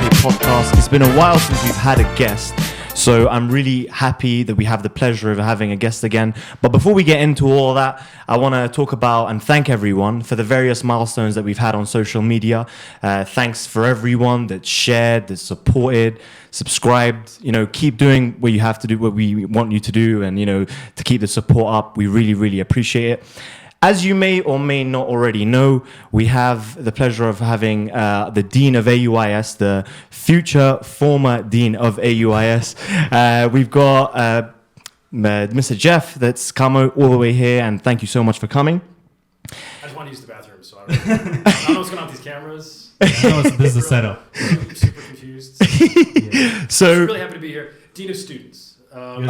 UK podcast. It's been a while since we've had a guest, so I'm really happy that we have the pleasure of having a guest again. But before we get into all that, I want to talk about and thank everyone for the various milestones that we've had on social media. Thanks for everyone that shared, that supported, subscribed. Keep doing what you have to do, what we want you to do, and to keep the support up. We really, really appreciate it. As you may or may not already know, we have the pleasure of having the Dean of AUI-S, the future former Dean of AUI-S. We've got Mr. Geoff that's come all the way here, and thank you so much for coming. I just want to use the bathroom, so I don't know what's going on with these cameras. I know it's a business setup. I'm super confused. So, I'm really happy to be here. Dean of Students. We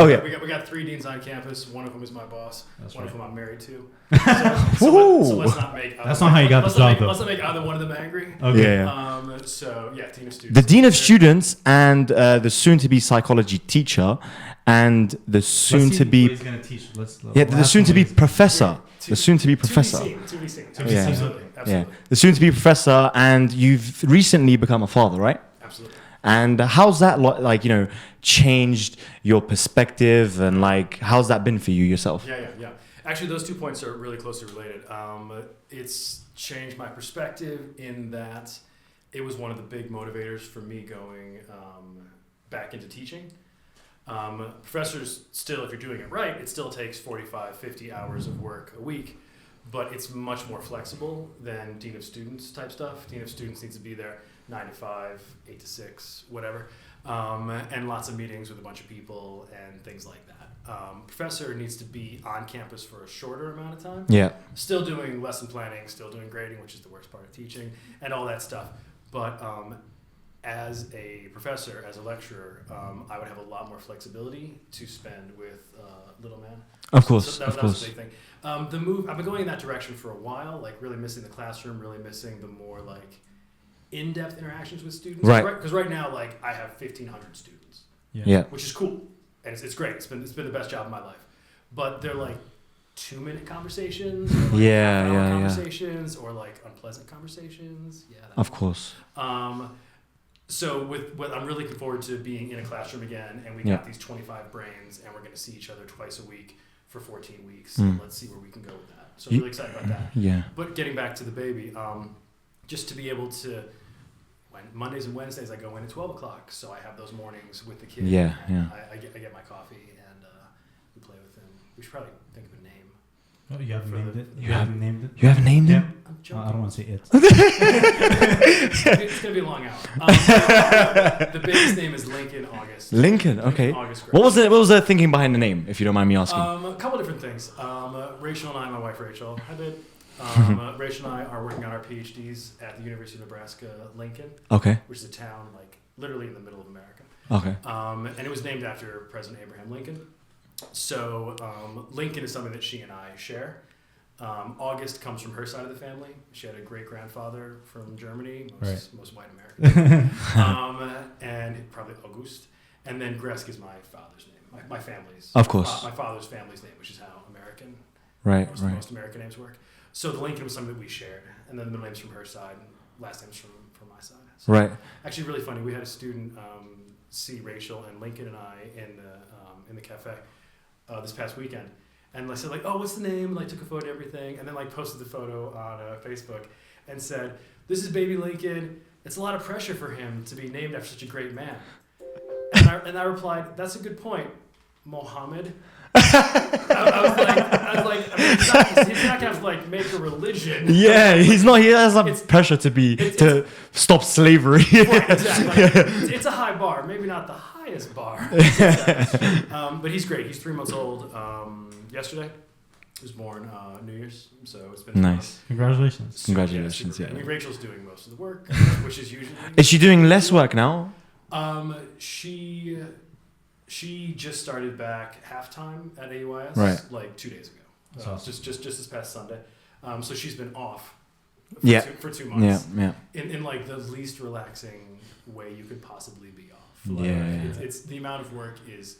got 3 deans on campus. One of them is my boss. That's one right. of them I'm married to. So let's not make. That's not how you got the job, though. Let's not make either one of them angry. Okay. Yeah. Dean of Students. The Dean of Students and the soon-to-be psychology teacher and the soon-to-be the soon-to-be professor. The soon-to-be professor. To be seen. Yeah. Absolutely. Yeah, the soon-to-be professor, and you've recently become a father, right? Absolutely. And how's that changed your perspective, and how's that been for you yourself? Yeah. Actually, those 2 points are really closely related. It's changed my perspective in that it was one of the big motivators for me going back into teaching. Professors still, if you're doing it right, it still takes 45, 50 hours of work a week, but it's much more flexible than Dean of Students type stuff. Dean of Students needs to be there 9 to 5, 8 to 6, whatever. And lots of meetings with a bunch of people and things like that. Professor needs to be on campus for a shorter amount of time. Yeah. Still doing lesson planning, still doing grading, which is the worst part of teaching, and all that stuff. But as a professor, as a lecturer, I would have a lot more flexibility to spend with little man. Of course, so that was a big thing. The move, I've been going in that direction for a while, really missing the classroom, really missing the more in-depth interactions with students. Right. Because right now, I have 1,500 students. Yeah. Which is cool, and it's great. It's been the best job of my life. But they're 2-minute conversations, or half-hour conversations, or unpleasant conversations. Yeah. Of course. So what I'm really looking forward to being in a classroom again, and we got these 25 brains, and we're going to see each other twice a week for 14 weeks. And let's see where we can go with that. So I'm really excited about that. Yeah. But getting back to the baby, just to be able to, Mondays and Wednesdays I go in at 12 o'clock, so I have those mornings with the kid. Yeah. I get my coffee and we play with him. We should probably think of a name. Oh, you haven't named it? You haven't named him? I'm joking. I don't want to say it. It's going to be a long hour. The baby's name is Lincoln August. Lincoln, okay. August What was the thinking behind the name, if you don't mind me asking? A couple different things. Rachel and I, my wife Rachel, hi babe. Rachel and I are working on our PhDs at the University of Nebraska, Lincoln. Okay. Which is a town literally in the middle of America. Okay. And it was named after President Abraham Lincoln. So Lincoln is something that she and I share. August comes from her side of the family. She had a great-grandfather from Germany, most white American. And probably August. And then Gresk is my father's name, my family's. Of course. My father's family's name, which is how American. Most American names work. So the Lincoln was something that we shared, and then the middle name's from her side, and last name's from my side. So right. Actually, really funny. We had a student see Rachel and Lincoln and I in the cafe this past weekend, and I said "Oh, what's the name?" And took a photo of everything, and then posted the photo on Facebook, and said, "This is baby Lincoln. It's a lot of pressure for him to be named after such a great man." And I replied, "That's a good point, Mohammed." I was like, he's not gonna have to make a religion. Yeah, he's not. He has pressure to stop slavery. Right, exactly. It's a high bar, maybe not the highest bar. But he's great. He's 3 months old. Yesterday, he was born New Year's, so it's been nice. fun. Congratulations. Congratulations. Yeah. I mean, Rachel's doing most of the work, which is usually. Is she doing less work now? She just started back halftime at AUI-S 2 days ago. Awesome. Just this past Sunday. So she's been off for 2 months. Yeah. In the least relaxing way you could possibly be off. It's the amount of work is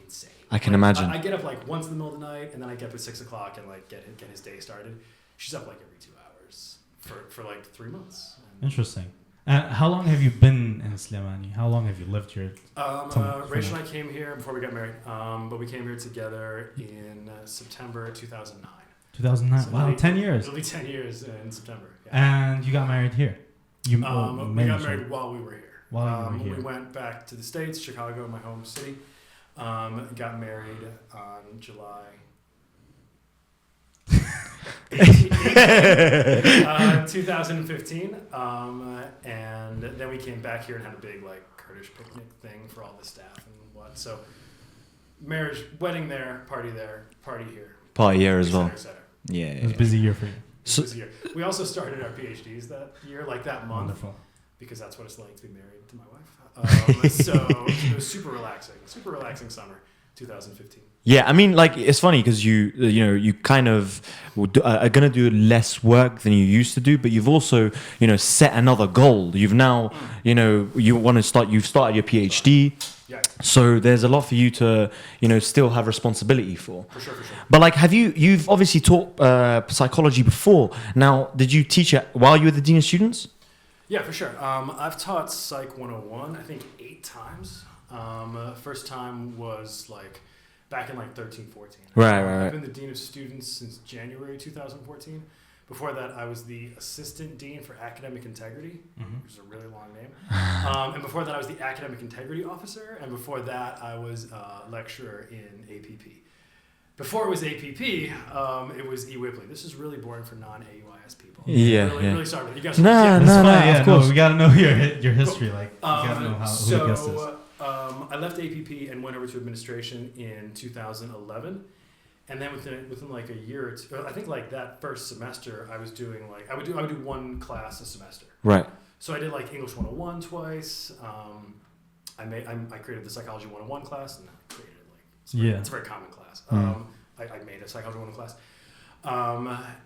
insane. I can imagine. I get up once in the middle of the night, and then I get up at 6 o'clock and get his day started. She's up every 2 hours for 3 months. Interesting. How long have you been in Slemani? How long have you lived here? Rachel and I came here before we got married, but we came here together in September 2009. 2009. So Wow, 10 years. It'll be 10 years in September. Yeah. And you got married here? We got married while we were here. While you were here. We went back to the States, Chicago, my home city. Got married on July 2015, and then we came back here and had a big like Kurdish picnic thing for all the staff and what. So marriage, wedding there, party here, Party here as well. et cetera. Yeah. It was a busy year for you. So- Busy year. We also started our PhDs that year, like that month, Wonderful. because that's what it's like to be married to my wife. So it was super relaxing summer, 2015. Yeah, I mean, like, it's funny because you kind of are going to do less work than you used to do, but you've also, set another goal. You've now, you've started your PhD. Yeah. So there's a lot for you to, still have responsibility for. For sure. But like, you've obviously taught psychology before. Now, did you teach it while you were the Dean of Students? Yeah, for sure. I've taught Psych 101, I think 8 times. First time was like back in like 13, 14. Right. I've been the Dean of Students since January 2014. Before that, I was the Assistant Dean for Academic Integrity, which is a really long name. And before that, I was the Academic Integrity Officer. And before that, I was a lecturer in APP. Before it was APP, it was E-Whipley. This is really boring for non-AUI-S people. Yeah. Really sorry. You guys No, Of course. course. We got to know your history. Like, you got to know who the guest is. I left APP and went over to administration in 2011. And then within like a year or two, I think like that first semester, I was doing like, I would do one class a semester. Right. So I did like English 101 twice. I created the Psychology 101 class, and I created it's a very common class. I made a Psychology 101 class.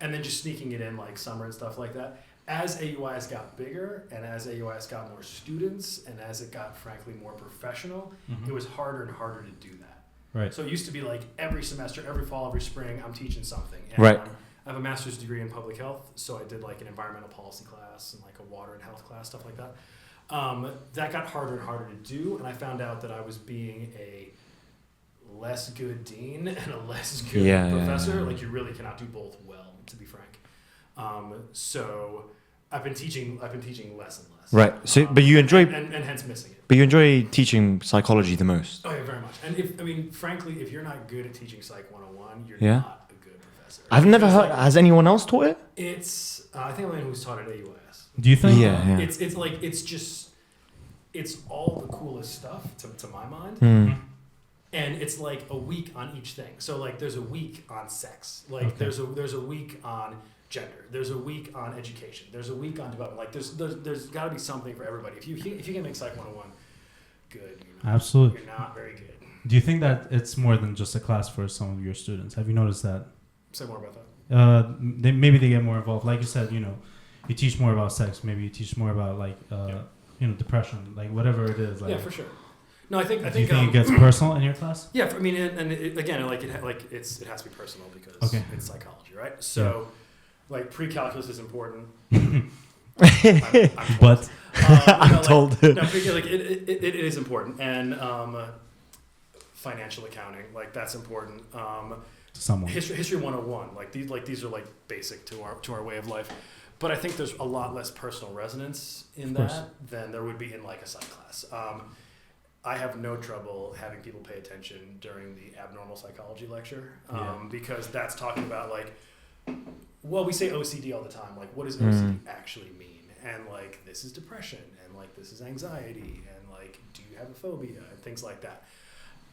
And then just sneaking it in like summer and stuff like that. As AUIS got bigger and as AUIS got more students and as it got frankly more professional, it was harder and harder to do that. Right. So it used to be like every semester, every fall, every spring, I'm teaching something. And, Right. I have a master's degree in public health, so I did like an environmental policy class and like a water and health class, stuff like that. That got harder and harder to do, and I found out that I was being a less good dean and a less good professor. Yeah. Like you really cannot do both well, to be frank. So I've been teaching less and less. Right. So, but you enjoy, and hence missing it. but you enjoy teaching psychology the most. Oh yeah, very much. And frankly, if you're not good at teaching Psych 101, you're not a good professor. I've never Because, heard. like, Has anyone else taught it? It's I think I'm the one who's taught at AUIS. Do you think? Yeah. It's like it's all the coolest stuff to my mind. And it's like a week on each thing. So like there's a week on sex. Like there's a week on gender. There's a week on education. There's a week on development. Like there's got to be something for everybody. If you can make Psych 101 good, Absolutely. you're not very good. Do you think that it's more than just a class for some of your students? Have you noticed that? Say more about that. Maybe they get more involved. Like you said, you teach more about sex. Maybe you teach more about like depression, like whatever it is. Like, Yeah, for sure. No, I think do you think it gets personal in your class? Yeah, I mean, and it, again, like it has to be personal because it's psychology, right? So, like pre-calculus is important. I'm told. I'm told. No, it is important, and financial accounting, like that's important. Someone. History 101, these are like basic to our way of life. But I think there's a lot less personal resonance in that than there would be in like a psych class. I have no trouble having people pay attention during the abnormal psychology lecture because that's talking about like, well, we say OCD all the time. Like, what does OCD actually mean? And like, this is depression, and like, this is anxiety, and like, do you have a phobia, and things like that.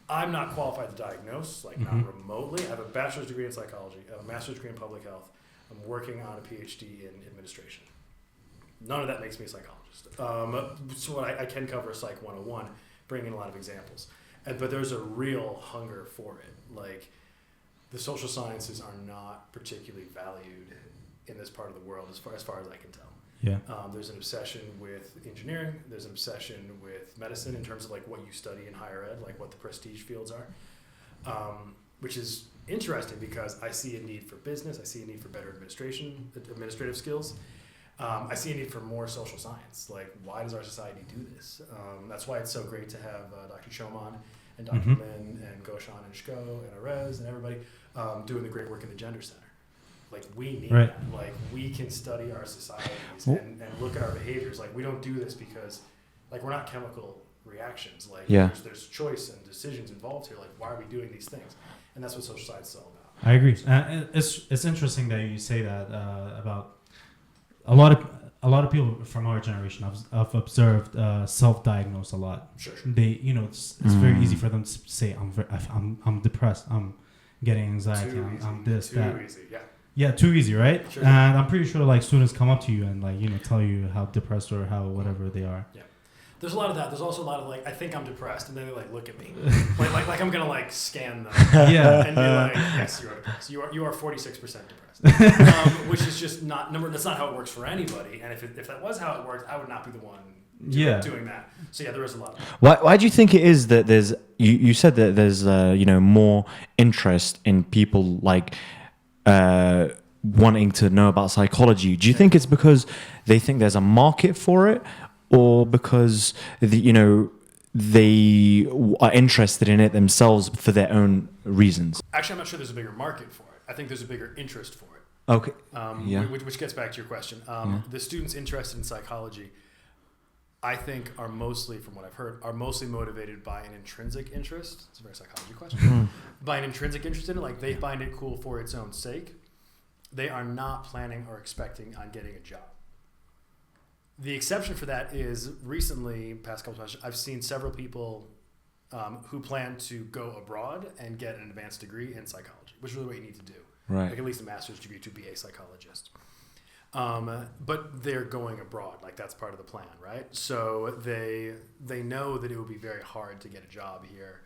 I'm not qualified to diagnose, like not remotely. I have a bachelor's degree in psychology, a master's degree in public health. I'm working on a PhD in administration. None of that makes me a psychologist. So I can cover Psych 101, bring in a lot of examples. But there's a real hunger for it. Like, the social sciences are not particularly valued in this part of the world as far as I can tell. Yeah. There's an obsession with engineering. There's an obsession with medicine in terms of like what you study in higher ed, like what the prestige fields are, which is interesting because I see a need for business. I see a need for better administrative skills. I see a need for more social science. Like, why does our society do this? That's why it's so great to have Dr. Choman and Dr. Lin and Goshan and Shko and Arez and everybody doing the great work in the Gender Center. Like, we need that. Like, we can study our societies and look at our behaviors. Like, we don't do this because, like, we're not chemical reactions. Like, there's choice and decisions involved here. Like, why are we doing these things? And that's what social science is all about. I agree. It's interesting that you say that about a lot of people from our generation. I've observed self-diagnose a lot. Sure. They, it's very easy for them to say I'm depressed. I'm getting anxiety. I'm this that. Too easy. Yeah. Yeah, too easy, right? Sure. And I'm pretty sure like students come up to you and like tell you how depressed or how whatever they are. Yeah. There's a lot of that. There's also a lot of like, I think I'm depressed, and then they like look at me, like I'm gonna like scan them, and be like, yes, you are depressed. You are 46% depressed, which is just not number. That's not how it works for anybody. And if that was how it worked, I would not be the one doing that. So yeah, there is a lot of that. Why do you think it is that there's you said that there's more interest in people like wanting to know about psychology? Do you think it's because they think there's a market for it, or because they are interested in it themselves for their own reasons? Actually, I'm not sure there's a bigger market for it. I think there's a bigger interest for it. Okay. Which gets back to your question. The students interested in psychology, I think, are mostly, from what I've heard, motivated by an intrinsic interest. It's a very psychology question. By an intrinsic interest in it, like they find it cool for its own sake. They are not planning or expecting on getting a job. The exception for that is recently, past couple of months, I've seen several people who plan to go abroad and get an advanced degree in psychology, which is really what you need to do. Right. Like at least a master's degree to be a psychologist. But they're going abroad, like that's part of the plan, right? So they know that it would be very hard to get a job here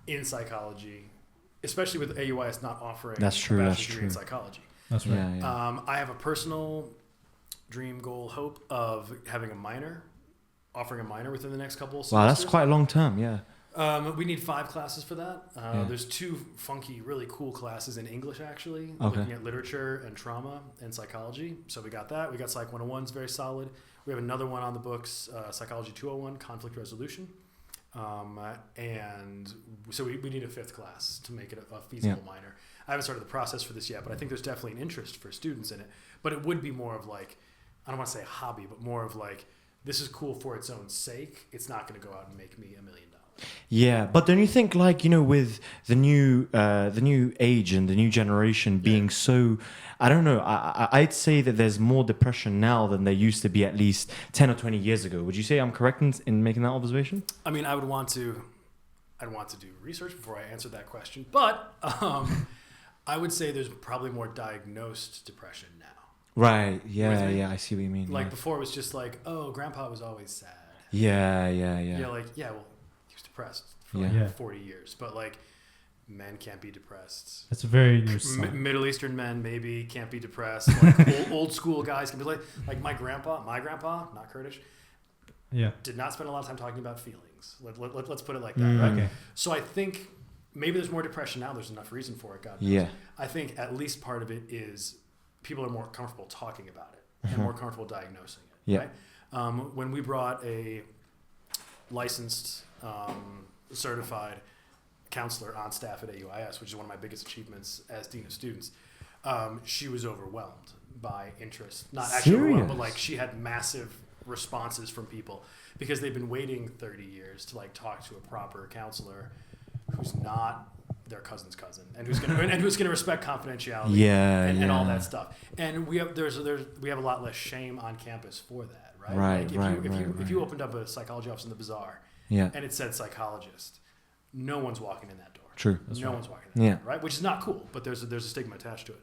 in psychology, especially with AUI-S not offering a bachelor's degree in psychology. That's right. Yeah. I have a personal dream, goal, hope of having offering a minor within the next couple of semesters. Wow, that's quite a long term, yeah. We need 5 classes for that. There's 2 funky, really cool classes in English, actually, looking at literature and trauma and psychology. So we got that. We got Psych 101, it's very solid. We have another one on the books, Psychology 201, conflict resolution. And so we need a 5th class to make it a feasible minor. I haven't started the process for this yet, but I think there's definitely an interest for students in it. But it would be more of like, I don't want to say a hobby, but more of like, this is cool for its own sake. It's not going to go out and make me $1 million. Yeah, but don't you think, like, with the new age and the new generation being so, I don't know, I'd say that there's more depression now than there used to be at least 10 or 20 years ago. Would you say I'm correct in making that observation? I mean, I'd want to do research before I answer that question, but I would say there's probably more diagnosed depression now. Right. Yeah. I see what you mean. Like before, it was just like, oh, Grandpa was always sad. Yeah. Yeah, like well, he was depressed for like 40 years, but like men can't be depressed. That's a very new Middle Eastern men maybe can't be depressed. Like old school guys can be like my grandpa, not Kurdish. Yeah. Did not spend a lot of time talking about feelings. Let's put it like that. Right? Okay. So I think maybe there's more depression now. There's enough reason for it. God knows. Yeah. I think at least part of it is people are more comfortable talking about it and more comfortable diagnosing it. Yeah. Right? When we brought a licensed, certified counselor on staff at AUI-S, which is one of my biggest achievements as Dean of Students, she was overwhelmed by interest. Not actually overwhelmed, but like she had massive responses from people because they've been waiting 30 years to like talk to a proper counselor who's not their cousin's cousin and who's gonna respect confidentiality and all that stuff. And we have a lot less shame on campus for that, right? If you opened up a psychology office in the bazaar and it said psychologist, no one's walking in that door. True. No one's walking in that door, right? Which is not cool, but there's a stigma attached to it.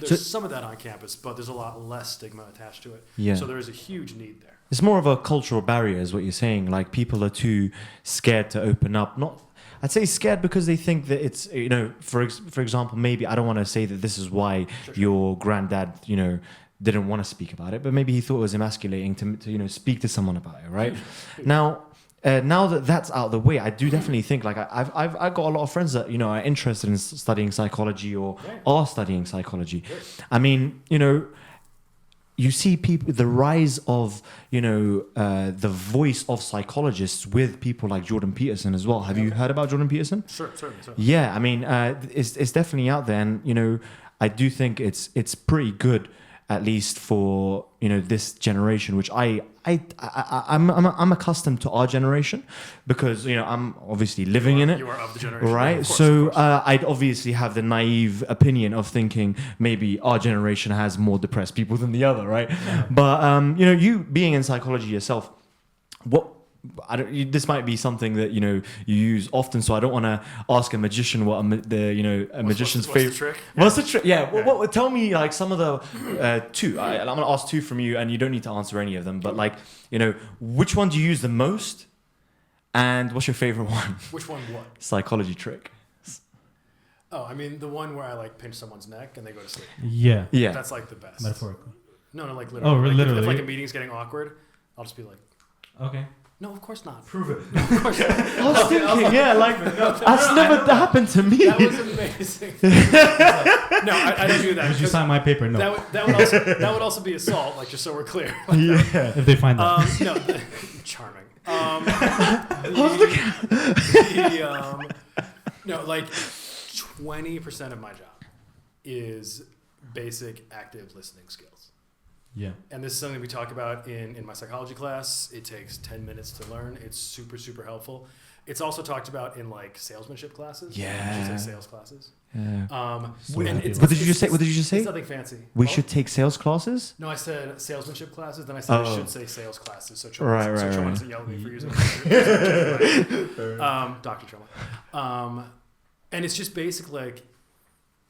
There's some of that on campus, but there's a lot less stigma attached to it. Yeah. So there is a huge need there. It's more of a cultural barrier, is what you're saying. Like people are too scared to open up. I'd say scared because they think that it's, for example, maybe I don't want to say that this is why your granddad, didn't want to speak about it, but maybe he thought it was emasculating to speak to someone about it, right? Now that that's out of the way, I do definitely think like I've got a lot of friends that are interested in studying psychology or are studying psychology. I mean, you see people, the rise of, the voice of psychologists with people like Jordan Peterson as well. Have you heard about Jordan Peterson? Sure, certainly. Yeah, I mean, it's definitely out there, and I do think it's pretty good, at least for this generation, which I'm accustomed to our generation because I'm obviously living in it. You are of the generation, right? Of course, So of course. I'd obviously have the naive opinion of thinking maybe our generation has more depressed people than the other, right? Yeah. But you being in psychology yourself, this might be something that you use often, so I don't want to ask a magician what a magician's what's favorite. the trick? What's the trick? Yeah. What? Tell me like some of the two. I'm gonna ask two from you, and you don't need to answer any of them. But which one do you use the most, and what's your favorite one? Which one? What? Psychology trick. Oh, I mean the one where I like pinch someone's neck and they go to sleep. Yeah. Yeah. That's like the best. Metaphorically. No, like literally. Oh, Like, literally. If like a meeting's getting awkward, I'll just be like, Okay. no, of course not. Prove it. No, of course not. I was thinking, that's never happened to me. That was amazing. No, I didn't do that. Would you 'cause sign my paper? No. that would also be assault, like just so we're clear. Yeah. If they find that. No, charming. No, like 20% of my job is basic active listening skills. Yeah. And this is something we talk about in my psychology class. It takes 10 minutes to learn. It's super, super helpful. It's also talked about in like salesmanship classes. Yeah. I should say sales classes. Yeah. So And happy. What did you just say? What did you just say? It's nothing fancy. We should take sales classes. No, I said salesmanship classes. Then I said I Oh. should say sales classes. So Right, Choma right. doesn't yell at me for using Dr. Choma. And it's just basically like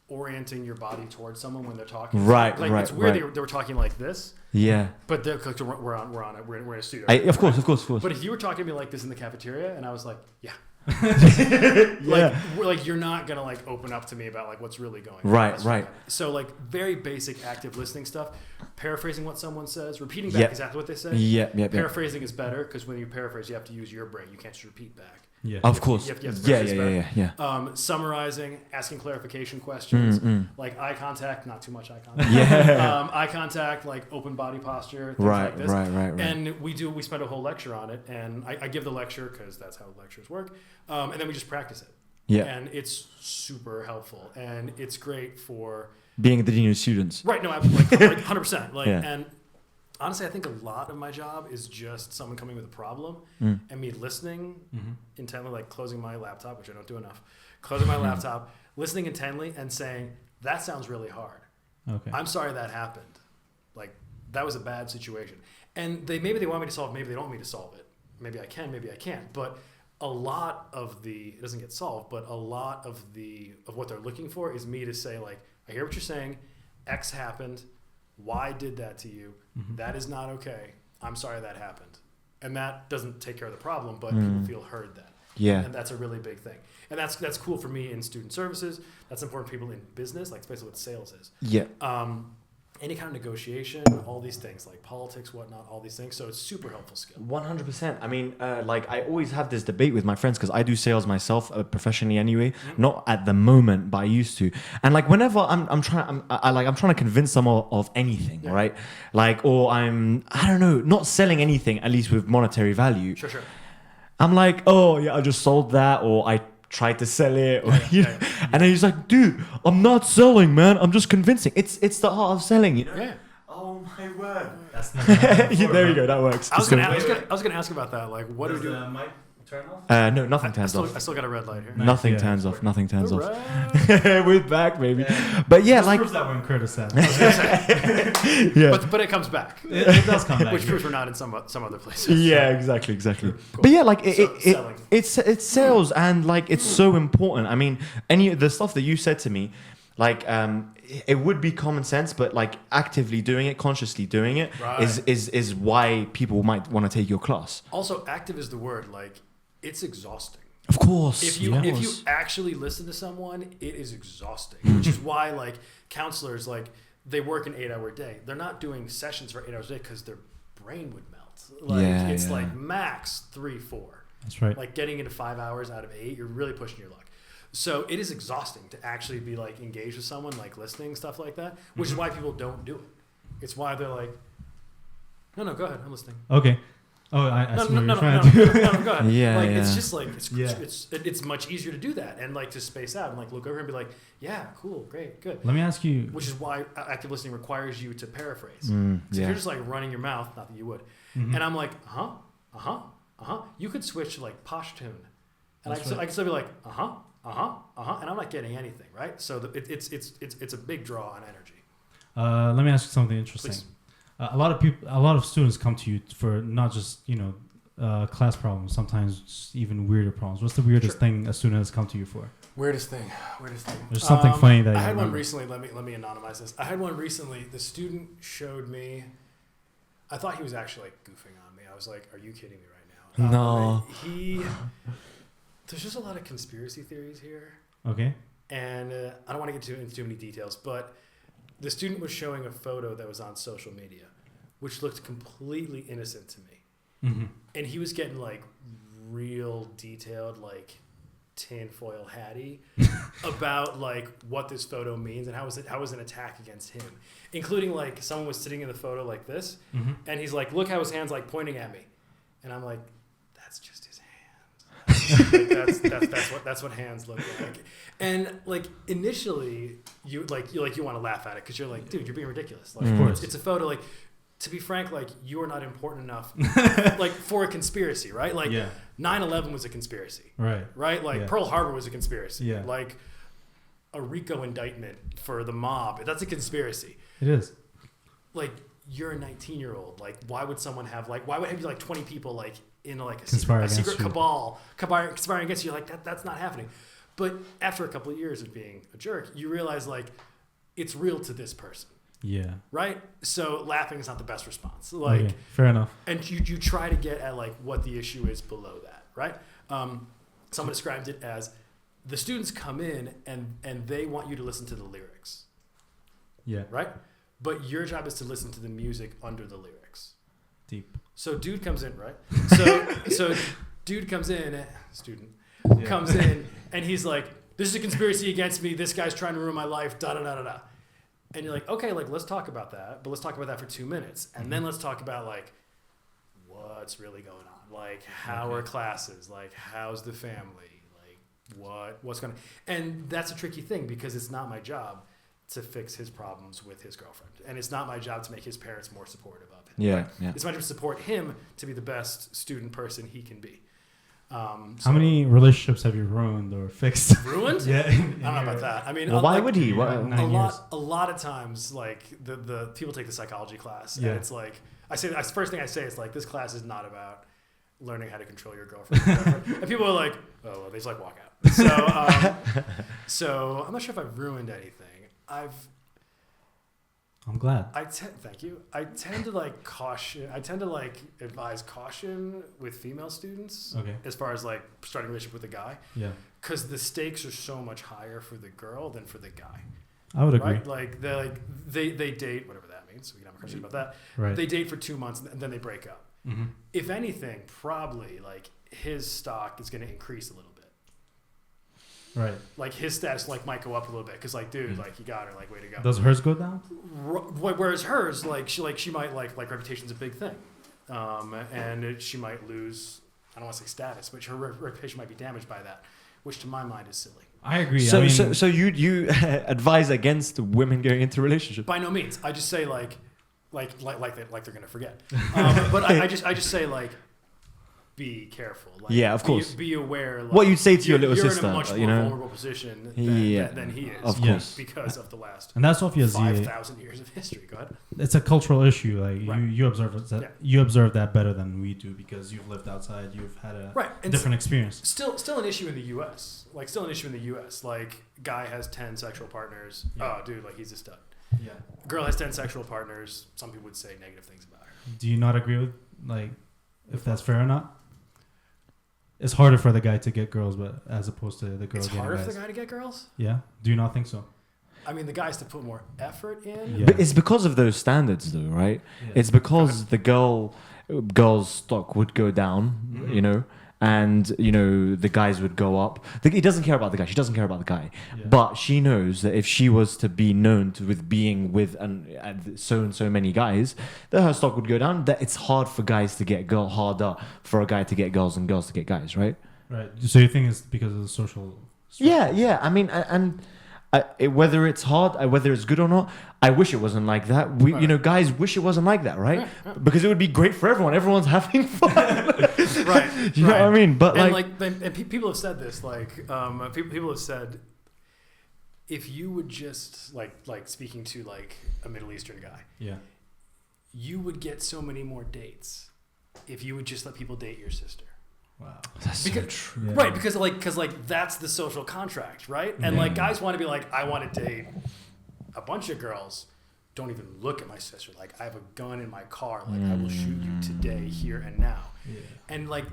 orienting your body towards someone when they're talking. Right, Like right, it's weird right. they were talking like this, Yeah. but we're in a studio. Of course. But if you were talking to me like this in the cafeteria, and I was like, yeah. Yeah. Like you're not gonna like open up to me about like what's really going on. Right, That's right. So like very basic active listening stuff, paraphrasing what someone says, repeating back Yep. exactly what they say. Yeah. Paraphrasing is better because when you paraphrase, you have to use your brain. You can't just repeat back. Yeah. Of course. You have to Yeah. Summarizing, asking clarification questions, Mm. like eye contact, not too much eye contact. Yeah. Eye contact, like open body posture, things Right, like this. right. And we spend a whole lecture on it, and I give the lecture because that's how lectures work, and then we just practice it. Yeah. And it's super helpful, and it's great for Being the dean of students. right. No, I'm like 100%. Like, Yeah. and honestly, I think a lot of my job is just someone coming with a problem Mm. and me listening Mm-hmm. intently, like closing my laptop, which I don't do enough, closing my laptop, listening intently and saying, that sounds really hard. Okay. I'm sorry that happened. Like, that was a bad situation. And maybe they want me to solve it, maybe they don't want me to solve it. Maybe I can, maybe I can't. But a lot of it doesn't get solved, but a lot of what they're looking for is me to say, like, I hear what you're saying, X happened, Y did that to you, Mm-hmm. that is not okay, I'm sorry that happened. And that doesn't take care of the problem, but people feel heard then. Yeah. And that's a really big thing. And that's cool for me in student services. That's important for people in business, like especially what sales is. Yeah. Any kind of negotiation, all these things, like politics, whatnot, all these things. So it's super helpful skill. 100%. I mean, I always have this debate with my friends because I do sales myself professionally anyway. Not at the moment, but I used to. And like whenever I'm trying to convince someone of anything, Yeah. right? Like, or I don't know, not selling anything at least with monetary value. Sure. I'm like, oh yeah, I just sold that, or I tried to sell it, or Yeah. and then he's like, dude, I'm not selling, man. I'm just convincing. It's the art of selling, you know. Yeah. Oh my word. That's never happened before, There you right? go. That works. I was gonna ask about that. Like, what do Does we do? the mic turn off? No, nothing I turns off. still got a red light here. Nice, Nothing yeah. turns off. Nothing turns off. Right. We're back, baby. Yeah. But yeah, This like, proves that we're in Kurdistan. yeah, But it comes back, it does come back. which proves we're not in some other places. yeah, exactly. But yeah, like Selling. it's sales, and like it's so important. I mean, any of the stuff that you said to me, like it would be common sense, but like actively doing it, consciously doing it, Right. is why people might want to take your class. Also, active is the word. Like, it's exhausting. Of course. If you actually listen to someone, it is exhausting. Which is why like counselors, like they work an 8-hour day. They're not doing sessions for 8 hours a day because their brain would melt. Like it's like max 3-4. That's right. Like getting into 5 hours out of 8, you're really pushing your luck. So it is exhausting to actually be like engaged with someone, like listening, stuff like that. Which is why people don't do it. It's why they're like, no, go ahead, I'm listening. Okay. Oh, I No, see no, what no, you're no, trying to do. no, go ahead. Yeah, like yeah. it's just like Yeah. it's much easier to do that and like to space out and like look over and be like, yeah, cool, great, good. Let me ask you. Which is why active listening requires you to paraphrase. Mm, So if yeah. you're just like running your mouth, not that you would, Mhm. and I'm like, you could switch to like Pashtun, and That's I right. can still be like, and I'm not getting anything, right? So it's a big draw on energy. Let me ask you something interesting. Please. A lot of students come to you for not just class problems. Sometimes even weirder problems. What's the weirdest Sure. thing a student has come to you for? Weirdest thing. There's something funny that I you had one remember. recently. Let me anonymize this. I had one recently. The student showed me. I thought he was actually like goofing on me. I was like, "Are you kidding me right now?" No. There's just a lot of conspiracy theories here, Okay. and I don't want to get into too many details. But the student was showing a photo that was on social media, which looked completely innocent to me, Mm-hmm. and he was getting like real detailed, like tinfoil hatty about like what this photo means and how was an attack against him, including like someone was sitting in the photo like this, Mm-hmm. and he's like, look how his hand's like pointing at me, and I'm like, that's just his hand. Like, that's what hands look like. And like initially you want to laugh at it because you're like, dude, you're being ridiculous. Like, Of course. it's a photo. Like, to be frank, like you are not important enough like for a conspiracy, right? Like Yeah. 9/11 was a conspiracy, Right. right? Like Yeah. Pearl Harbor was a conspiracy. Yeah. Like a RICO indictment for the mob, that's a conspiracy. It is. Like you're a 19-year-old. Like why would have you like 20 people like in like a Conspire secret against you. cabal conspiring against you? Like that's not happening. But after a couple of years of being a jerk, you realize like it's real to this person. Yeah. Right? So laughing is not the best response. Like, Okay. Fair enough. and you try to get at like what the issue is below that, right? Someone described it as the students come in and they want you to listen to the lyrics, Yeah. right? But your job is to listen to the music under the lyrics. Deep. So dude comes in, right? So dude comes in, student Yeah. comes in, and he's like, "This is a conspiracy against me. This guy's trying to ruin my life." Da da da da da. And you're like, okay, like let's talk about that, but let's talk about that for 2 minutes, and then let's talk about like what's really going on, like how are classes, like how's the family, like what's going on, and that's a tricky thing because it's not my job to fix his problems with his girlfriend, and it's not my job to make his parents more supportive of him. Yeah, yeah. It's my job to support him to be the best student person he can be. How many relationships have you ruined or fixed? Ruined? Yeah. I don't know about that. I mean, Well, why like, would he? Nine years. a lot of times, like the people take the psychology class, Yeah. and it's like first thing I say is like this class is not about learning how to control your girlfriend. And people are like, oh, well, they just like walk out. So I'm not sure if I've ruined anything. I'm glad. Thank you. I tend to like advise caution with female students Okay. as far as like starting a relationship with a guy, Yeah. because the stakes are so much higher for the girl than for the guy. I would agree. Right? Like they date, whatever that means. We can have a conversation about that. Right. They date for 2 months and then they break up. Mm-hmm. If anything, probably like his stock is going to increase a little bit. Right. Like his status like might go up a little bit because like dude, like you got her, like way to go. Does hers go down? Whereas hers, she might like reputation's a big thing, and she might lose. I don't want to say status, but her reputation might be damaged by that, which to my mind is silly. I agree. So, I mean, so you advise against women going into relationships? By no means. I just say like they're gonna forget. But I just say like, be careful. Like, Yeah, of course. Be aware. Like, What you'd say to your little you're sister, in a much more you know? vulnerable position than he is. Of Yeah. course. Because of the last and that's obviously 5,000 years of history. Go ahead. it's a cultural issue. Like Right. you observe that Yeah. you observe that better than we do because you've lived outside. You've had a Right. And different experience. Still an issue in the U.S. Like guy has 10 sexual partners. Yeah. Oh, dude, like he's a stud. Yeah. Girl has 10 sexual partners. Some people would say negative things about her. Do you not agree with like if that's fair or not? It's harder for the guy to get girls, but as opposed to the girl It's getting harder guys. for the guy to get girls. Yeah. Do you not think so? I mean, the guy has to put more effort in. Yeah. But it's because of those standards, though, right? Yeah. It's because the girl's stock would go down, Mhm. you know, and the guys would go up. He doesn't care about the guy. She doesn't care about the guy, Yeah. but she knows that if she was to be known with being with so and so many guys, that her stock would go down. That it's hard for guys to get harder for a guy to get girls and girls to get guys, right? Right. So you think it's because of the social? Yeah. I mean, whether it's hard, whether it's good or not, I wish it wasn't like that. Guys wish it wasn't like that, right? Because it would be great for everyone. Everyone's having fun. Right. You know what I mean? But people have said this. People have said, if you would just like speaking to like a Middle Eastern guy, yeah, you would get so many more dates if you would just let people date your sister. wow, that's so true. Yeah. Right, because that's the social contract, right? And like guys want to be like, I want to date a bunch of girls. Don't even look at my sister. Like, I have a gun in my car. Like, I will shoot you today, here and now. Yeah. And like,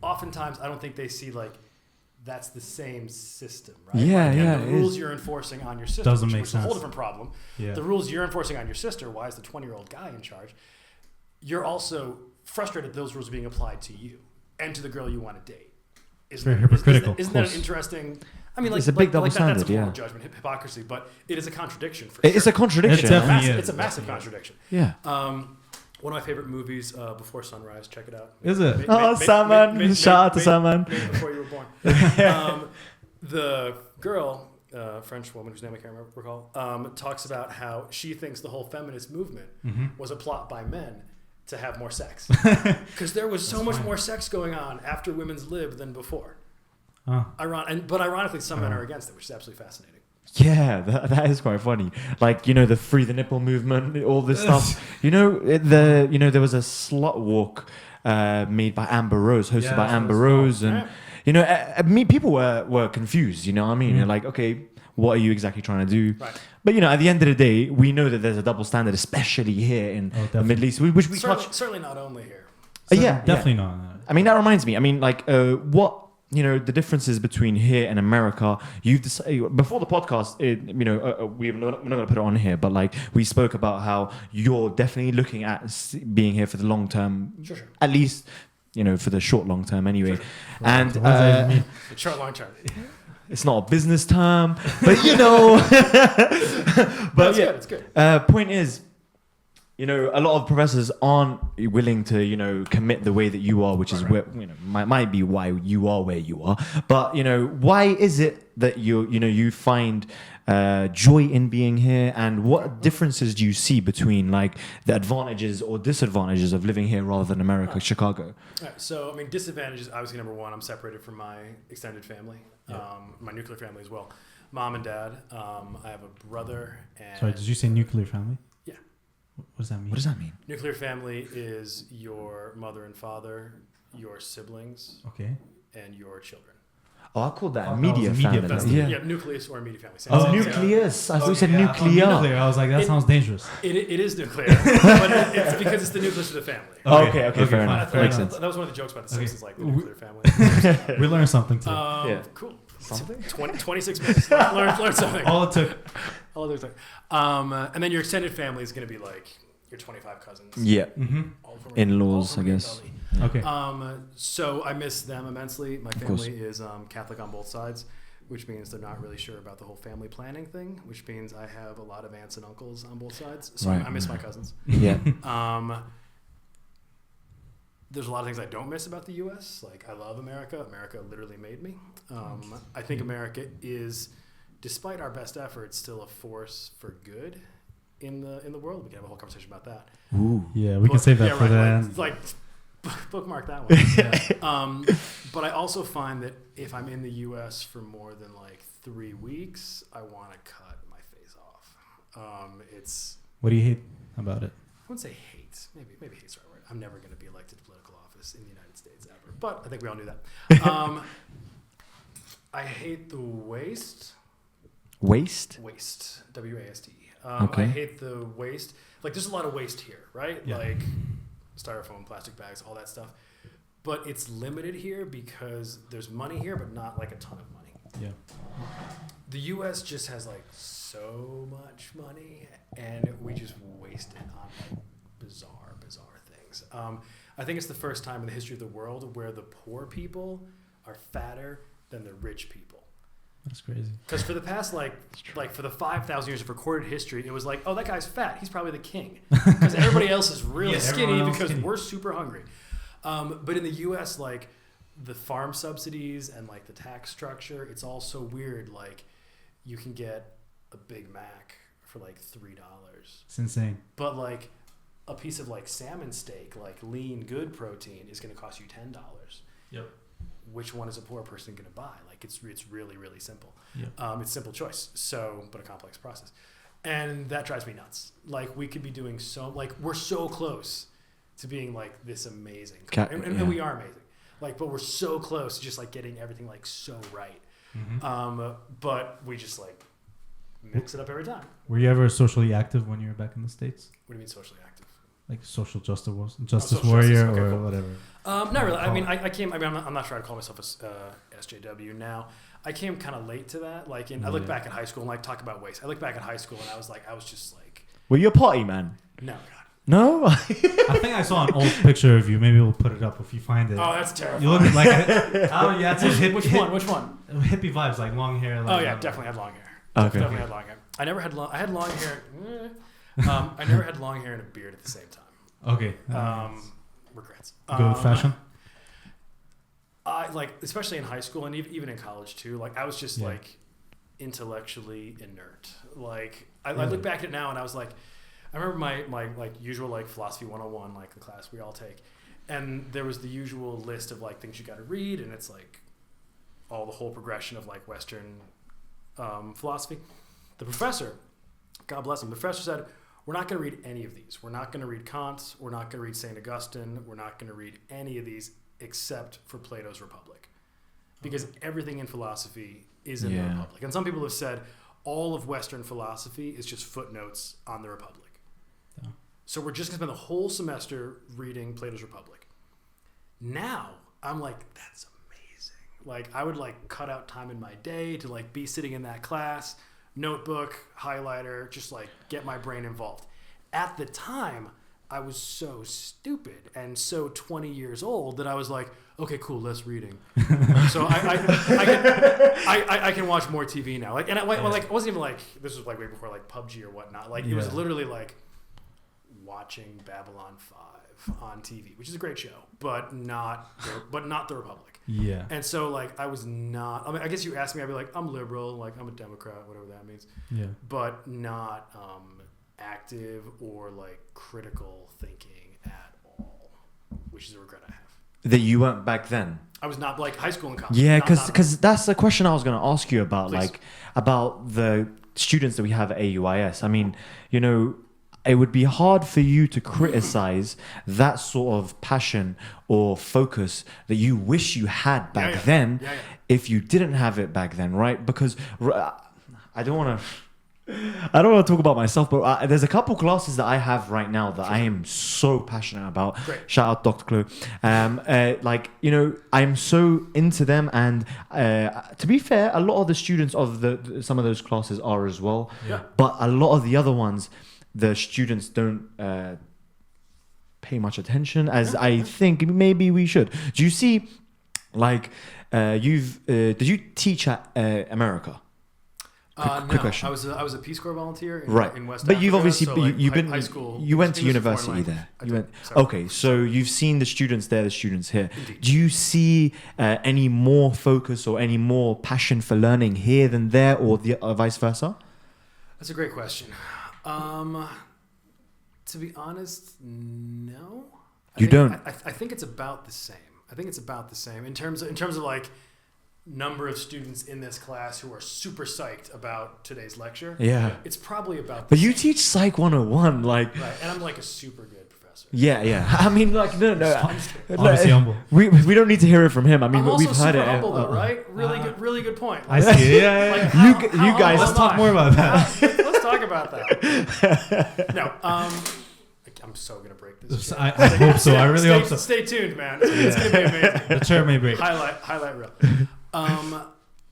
oftentimes I don't think they see like that's the same system, right? Yeah, The rules you're enforcing on your sister Doesn't make which is a whole sense. different problem. Yeah. The rules you're enforcing on your sister. Why is the 20-year-old guy in charge? You're also frustrated those rules are being applied to you and to the girl you want to date. Very hypocritical. Isn't that an interesting? I mean, like, It's a big double that's a standard, moral yeah. judgment, hypocrisy, but it is a contradiction for It's sure. a contradiction. It's definitely Massive- is. it's a massive contradiction. Yeah. One of my favorite movies, Before Sunrise. Check it out. Is it? Salman. Shout out to Salman. Made before you were born. The girl, French woman whose name I can't recall, talks about how she thinks the whole feminist movement was a plot by men to have more sex. Because there was so much more sex going on after women's lib than before. Oh. But ironically, some men are against it, which is absolutely fascinating. Yeah, that is quite funny. Like, the free the nipple movement, all this stuff. There was a slut walk made by Amber Rose, hosted by Amber Rose, and people were confused. You know what I mean? They're like, okay, what are you exactly trying to do? Right. But at the end of the day, we know that there's a double standard, especially here in the Middle East, which we touch. Certainly not only here. Definitely not. I mean, that reminds me. I mean, like, what the differences between here and America. You've decided before the podcast. We're not going to put it on here, but like we spoke about how you're definitely looking at being here for the long term, Sure. at least for the short long term anyway. Sure. And What does that even mean? Short, long term. it's not a business term, but but Good. It's good. point is, a lot of professors aren't willing to, commit the way that you are, which is where, might be why you are where you are. But, why is it that you find joy in being here, and what differences do you see between like the advantages or disadvantages of living here rather than America, Chicago? All right, so, I mean, disadvantages, obviously, number one, I'm separated from my extended family, my nuclear family as well. Mom and dad. I have a brother. And Sorry, did you say nuclear family? Yeah. What does that mean? What does that mean? Nuclear family is your mother and father, your siblings, Okay. and your children. Oh, I called that Oh, immediate that was immediate family. family. Yeah, nucleus or immediate family. Same Oh, thing. nucleus. I thought you said yeah. nuclear. Oh, nuclear. I was like, that It- sounds dangerous. It is nuclear, but it's because it's the nucleus of the family. Okay, fair fine, enough. fair Makes enough. sense. That was one of the jokes about the Okay. Simpsons, like the nuclear family. We learned something today. Yeah. Cool. Something? 26 minutes. Learn something. All it took. All those things. And then your extended family is going to be like your 25 cousins. Yeah. Mm-hmm. All from In-laws, all from I guess. Italy. Okay. So I miss them immensely. My course. family is Catholic on both sides, which means they're not really sure about the whole family planning thing, which means I have a lot of aunts and uncles on both sides. So Right. I miss my cousins. Yeah. There's a lot of things I don't miss about the U.S. Like, I love America. America literally made me. I think America is, despite our best efforts, still a force for good in the world. We can have a whole conversation about that. Ooh. Yeah, we can save that for the end. Like, bookmark that one. But I also find that if I'm in the U.S. for more than like 3 weeks, I want to cut my face off. It's What do you hate about it? I wouldn't say hate. Maybe hate's the right word. I'm never going to be elected to political office in the United States ever. But I think we all knew that. I hate the waste. Waste? Waste. W-A-S-T. Okay. I hate the waste. Like, there's a lot of waste here, right? Yeah. Like styrofoam, plastic bags, all that stuff. But it's limited here because there's money here, but not like a ton of money. Yeah. The U.S. just has like so much money, and we just waste it on like bizarre things. I think it's the first time in the history of the world where the poor people are fatter than the rich people. That's crazy. Because for the past for the 5,000 years of recorded history, it was like, oh, that guy's fat. He's probably the king. Because everybody else is really skinny because we're super hungry. But in the U.S., like the farm subsidies and like the tax structure, it's all so weird. Like you can get a Big Mac for like $3. It's insane. But like a piece of like salmon steak, like lean, good protein, is going to cost you $10. Yep. Which one is a poor person going to buy? Like it's really, really simple. Yep. It's a simple choice. So, but a complex process. And that drives me nuts. Like we could be doing we're so close to being like this amazing. And we are amazing. Like, but we're so close to just like getting everything like so right. Mm-hmm. But we just like mix it up every time. Were you ever socially active when you were back in the States? What do you mean socially active? Like social justice warrior Okay, or cool. whatever. Not really. I mean, I'm not sure I'd call myself a SJW now. I came kind of late to that. Like, I look back at high school and like talk about waste. I look back at high school and I was just like, were you a party man? no, God. No? I think I saw an old picture of you. Maybe we'll put it up if you find it. Oh, that's terrible. You look like Which one? Hippie vibes, like long hair. Like, Oh yeah, definitely had long hair. Okay. Definitely had long hair. I had long hair. I never had long hair and a beard at the same time. Okay. Regrets. Go with fashion. I like, especially in high school and even in college too. Like I was just like intellectually inert. Like I look back at it now and I was like, I remember my like usual like philosophy 101, like the class we all take, and there was the usual list of like things you got to read, and it's like all the whole progression of like Western philosophy. The professor, God bless him, the professor said, we're not going to read any of these. We're not going to read Kant. We're not going to read St. Augustine. We're not going to read any of these except for Plato's Republic. Because everything in philosophy is in the Republic. And some people have said all of Western philosophy is just footnotes on the Republic. Yeah. So we're just going to spend the whole semester reading Plato's Republic. Now, I'm like, that's amazing. Like, I would like cut out time in my day to like be sitting in that class, notebook, highlighter, just like get my brain involved. At the time, I was so stupid and so 20 years old that I was like, okay, cool, less reading. So I can watch more TV now. Like, and it wasn't even like, this was like way before like PUBG or whatnot. Like it was literally like watching Babylon 5 on TV, which is a great show, but not the Republic. Yeah. And so like I was not, I mean, I guess you asked me, I'd be like, I'm liberal, like I'm a Democrat, whatever that means. Yeah. But not active or like critical thinking at all, which is a regret I have. That you weren't back then? I was not, like high school and college. Yeah, because that's the question I was going to ask you about, Please. like about the students that we have at AUI-S. I mean, you know, it would be hard for you to criticize that sort of passion or focus that you wish you had back then if you didn't have it back then, right? Because I don't want to talk about myself, but there's a couple classes that I have right now that I am so passionate about. Great. Shout out Dr. Clue. Like, you know, I'm so into them, and to be fair, a lot of the students of some of those classes are as well. Yeah. But a lot of the other ones, the students don't pay much attention as I think maybe we should. Do you see, like, did you teach at America? Quick question. I was a Peace Corps volunteer in West but Africa. you've obviously so like you've been high school. You went to English is a foreign university language. there. I did. Okay, so you've seen the students there, the students here. Indeed. Do you see any more focus or any more passion for learning here than there, or vice versa? That's a great question. To be honest, no. You don't? I think it's about the same. I think it's about the same in terms of like number of students in this class who are super psyched about today's lecture. Yeah. It's probably about the But you same. teach Psych 101, like. Right, and I'm like a super good professor. Yeah. I mean, like, no. Honestly humble. We don't need to hear it from him. I mean, I'm also we've heard super it. humble though, right? Really good point. I see. Yeah. Like, You how guys- humble Let's am talk I? more about that. Let's talk about that. No, I'm so gonna break this. I hope so. I really hope so. Stay tuned, man. It's gonna be amazing. The chair may break. Highlight reel.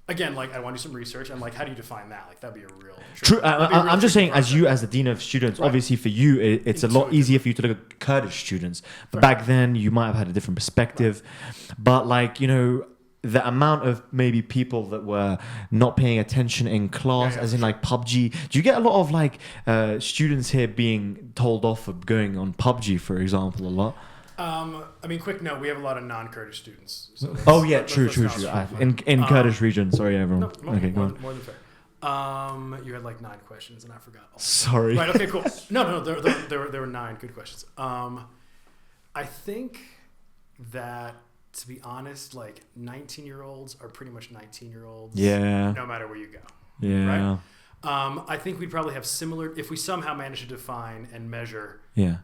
again, like I want to do some research. I'm like, how do you define that? Like that'd be a real True. that'd be a real I'm just tricky saying, as process. you, as the dean of students, Right. obviously for you, it's a lot Intuitive. easier for you to look at Kurdish students. But Right. back then, you might have had a different perspective. But like, you know, the amount of maybe people that were not paying attention in class, Yeah, as in like PUBG. Do you get a lot of like students here being told off of going on PUBG, for example, a lot? I mean, quick note: we have a lot of non-Kurdish students. So Oh yeah, let's true. not- In Kurdish region, sorry everyone. No, Okay, go more, on. more than fair. You had like 9 questions, and I forgot. All. Sorry. Right. Okay. Cool. No. There were 9 good questions. I think that, to be honest, like 19-year-olds are pretty much 19-year-olds. Yeah. No matter where you go. Yeah. Right? I think we'd probably have similar if we somehow manage to define and measure Yeah.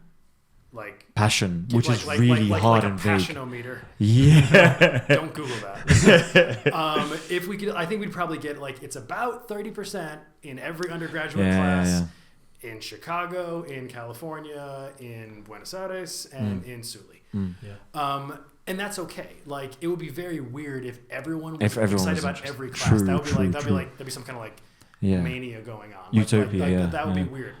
like Passion, which like, is like, really like, hard like and a vague. passionometer. Yeah. Don't Google that. If we could, I think we'd probably get like it's about 30% in every undergraduate class in Chicago, in California, in Buenos Aires, and in Suli. Yeah. And that's okay. Like it would be very weird if everyone was If everyone excited was about interested. every class. True, that would be true, like true. that'd be some kind of like Yeah. mania going on. Utopia, yeah, That would yeah. be weird.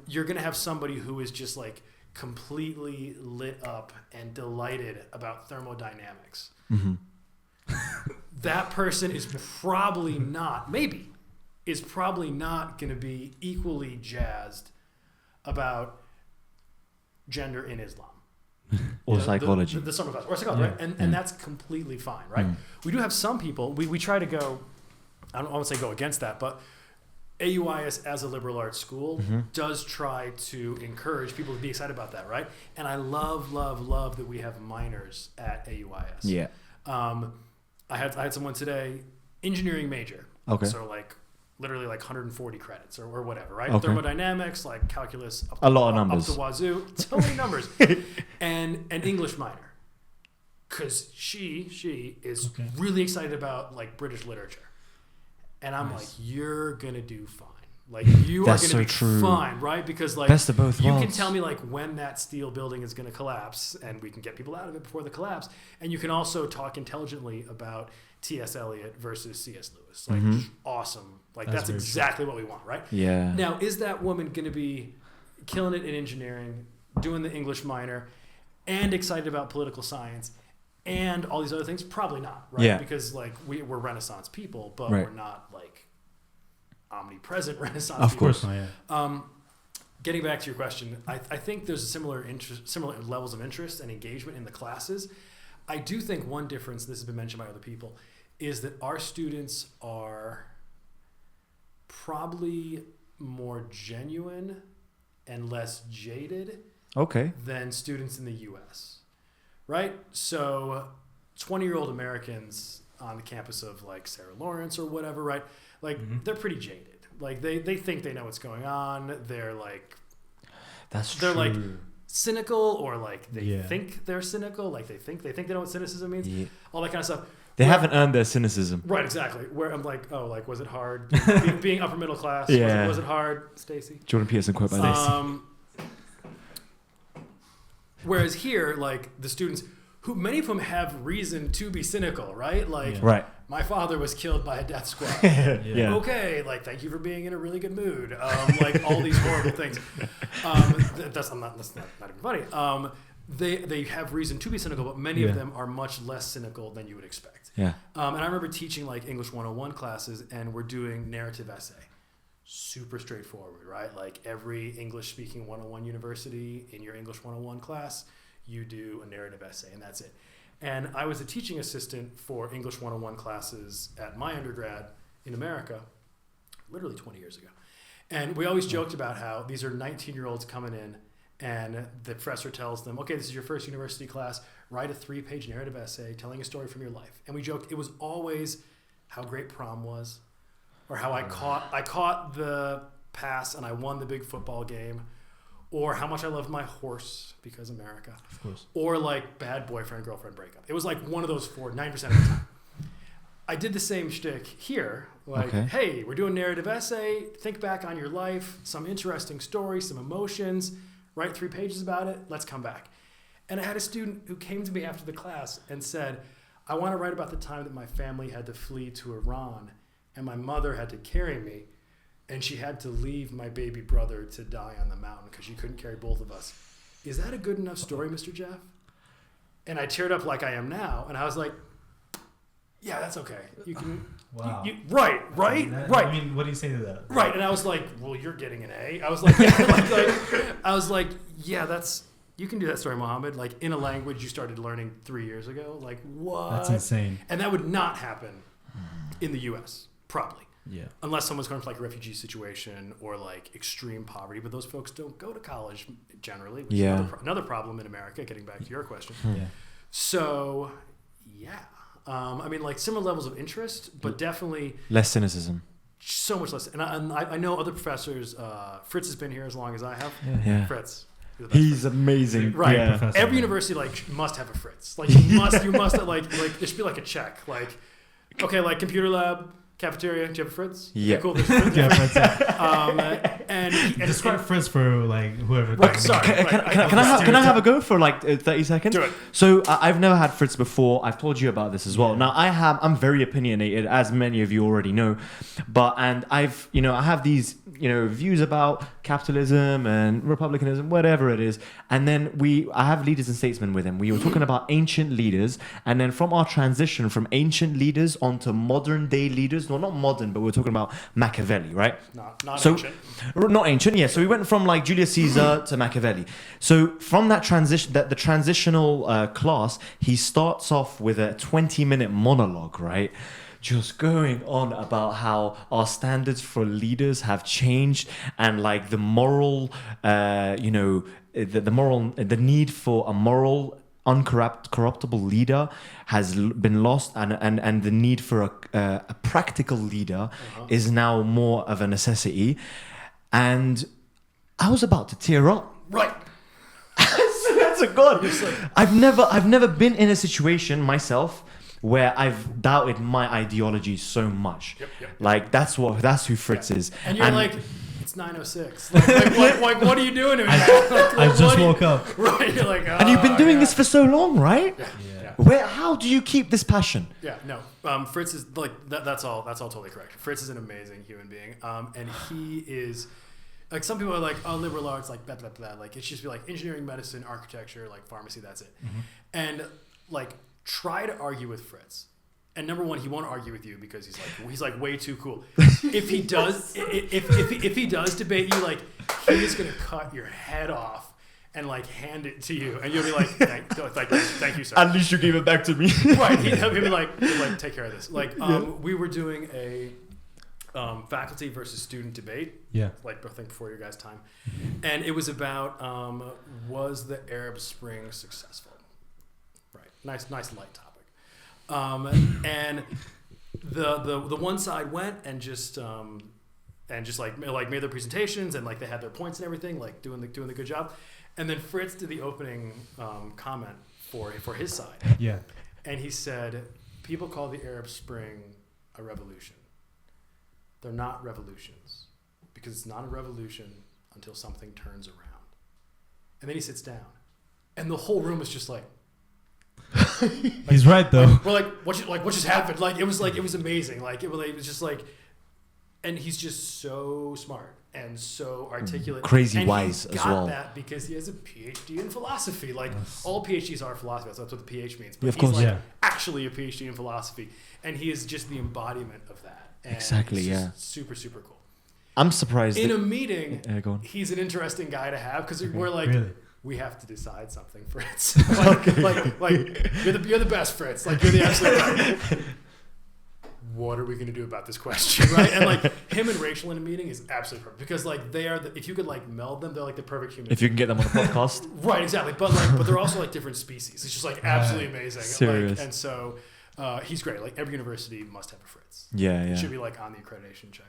You're gonna have somebody who is just like completely lit up and delighted about thermodynamics. Mm-hmm. That person is probably not, maybe, is probably not going to be equally jazzed about gender in Islam. Or The- psychology. The summer class. Or psychology, Yeah. right? And that's completely fine, right? We do have some people, we try to go, I don't want to say go against that, but AUI-S as a liberal arts school does try to encourage people to be excited about that, right? And I love that we have minors at AUI-S. Yeah. I had someone today, engineering major. Okay. So like literally like 140 credits or whatever, right? Okay. Thermodynamics, like calculus. A lot of numbers. Up the wazoo. So many numbers. And an English minor. Because she is Okay. really excited about like British literature. And I'm Nice. like, you're going to do fine. Like you are going That's to be so true. fine, right? Because like Best of both you can worlds. tell me like when that steel building is going to collapse and we can get people out of it before the collapse. And you can also talk intelligently about T.S. Eliot versus C.S. Lewis. Like awesome. Like That's that's very exactly what we want, right? Yeah. Now, is that woman going to be killing it in engineering, doing the English minor, and excited about political science and all these other things? Probably not, right? Yeah. Because like we're Renaissance people, but Right. we're not like omnipresent Renaissance Of people. Of course not. Yeah. Getting back to your question, I think there's similar levels of interest and engagement in the classes. I do think one difference, this has been mentioned by other people, is that our students are probably more genuine and less jaded Okay. than students in the U.S., right? So 20-year-old Americans on the campus of like Sarah Lawrence or whatever, right? Like they're pretty jaded. Like they think they know what's going on. They're like They're like cynical, or like they Yeah. think they're cynical. Like they think they know what cynicism means. Yeah. All that kind of stuff. They Where- haven't earned their cynicism. Right, exactly. Where I'm like, oh, like was it hard being upper middle class? Yeah. Was it hard, Stacy? Jordan Peterson quote by this. Whereas here, like the students, who many of them have reason to be cynical, right? Like, Yeah. Right. my father was killed by a death squad. Yeah. Okay, like thank you for being in a really good mood. Like all these horrible things. That's not even funny. They have reason to be cynical, but many of Yeah. them are much less cynical than you would expect. Yeah. And I remember teaching like English 101 classes, and we're doing narrative essay. Super straightforward, right? Like every English speaking 101 university, in your English 101 class, you do a narrative essay, and that's it. And I was a teaching assistant for English 101 classes at my undergrad in America, literally 20 years ago. And we always joked about how these are 19-year-olds coming in, and the professor tells them, okay, this is your first university class, write a 3-page narrative essay telling a story from your life. And we joked, it was always how great prom was, or how I caught the pass and I won the big football game, or how much I loved my horse because America, Of course. or like bad boyfriend-girlfriend breakup. It was like one of those 4, 9% of the time. I did the same shtick here. Like, Okay. hey, we're doing narrative essay. Think back on your life, some interesting stories, some emotions. Write 3 pages about it. Let's come back. And I had a student who came to me after the class and said, I want to write about the time that my family had to flee to Iran and my mother had to carry me and she had to leave my baby brother to die on the mountain because she couldn't carry both of us. Is that a good enough story, Mr. Geoff? And I teared up like I am now. And I was like, yeah, that's okay. You can. Wow. Right. I mean, what do you say to that? Right. And I was like, well, you're getting an A. I was like, yeah, I was like, yeah, you can do that story, Mohammed. Like in a language you started learning 3 years ago. Like what? That's insane. And that would not happen in the U.S. probably. Yeah. Unless someone's coming from like a refugee situation or like extreme poverty, but those folks don't go to college generally, which is another problem in America, getting back to your question. Yeah. So, yeah. I mean, like similar levels of interest, but definitely less cynicism. So much less. And I know other professors, Fritz has been here as long as I have. Yeah. Fritz. He's amazing. Right. Yeah. Every university like must have a Fritz. Like you must like there should be like a check. Like, okay, like computer lab, cafeteria, do you have a Fritz? Yeah. Okay, cool. There's Fritz. Yeah, Fritz. And describe Fritz for like whoever. Right, sorry. Can I have a go for like 30 seconds? Do it. So I've never had Fritz before. I've told you about this as well. Now I'm very opinionated, as many of you already know. I have these views about capitalism and republicanism, whatever it is. And then I have leaders and statesmen with him. We were talking about ancient leaders, and then from our transition from ancient leaders onto modern day leaders. No, not modern, but we're talking about Machiavelli, right? Not ancient. Not ancient, yeah. So we went from like Julius Caesar to Machiavelli. So from that transition, the transitional class, he starts off with a 20-minute monologue, right? Just going on about how our standards for leaders have changed and like the moral, the need for a moral, uncorruptible leader has been lost, and the need for a practical leader is now more of a necessity. And I was about to tear up. Right. That's a God. I've never been in a situation myself where I've doubted my ideology so much. Yep. Like that's who Fritz is. And you're like, it's 9:06. Like, what are you doing to me? I just woke up. Right. You're like, and you've been doing this for so long, right? Yeah. How do you keep this passion? Yeah, no. Fritz is like that's all totally correct. Fritz is an amazing human being. And he is like, some people are like, oh, liberal arts, like blah blah blah. Like it should just be like engineering, medicine, architecture, like pharmacy, that's it. Mm-hmm. And like try to argue with Fritz. And number one, he won't argue with you because he's like way too cool. If he does, if he does debate you, like he is gonna cut your head off and like hand it to you, and you'll be like, thank you, sir. At least you gave it back to me. Right? He'll be like, take care of this. Like, we were doing a faculty versus student debate. Yeah. Like I think before your guys' time, and it was about was the Arab Spring successful? Right. Nice light topic. And the one side went and just like made their presentations and like they had their points and everything, like doing the good job. And then Fritz did the opening comment for his side. Yeah. And he said, people call the Arab Spring a revolution. They're not revolutions because it's not a revolution until something turns around. And then he sits down and the whole room is just like, he's right though. We're like, what just happened? Like it was amazing. Like it was just like, and he's just so smart and so articulate, crazy and wise he's as well. That because he has a PhD in philosophy. Like all PhDs are philosophy. That's what the PH means. But of course, he's actually a PhD in philosophy, and he is just the embodiment of that. And exactly. he's Yeah. Super super cool. I'm surprised. In a meeting, go on. he's an interesting guy to have because we're like. Really? We have to decide something, Fritz. like you're the best, Fritz. Like you're the absolute right. What are we going to do about this question, right? And like him and Rachel in a meeting is absolutely perfect because like they are. If you could like meld them, they're like the perfect human. If you can get them on a podcast, right? Exactly. But they're also like different species. It's just like absolutely amazing. Serious. And so he's great. Like every university must have a Fritz. Yeah. It should be like on the accreditation check.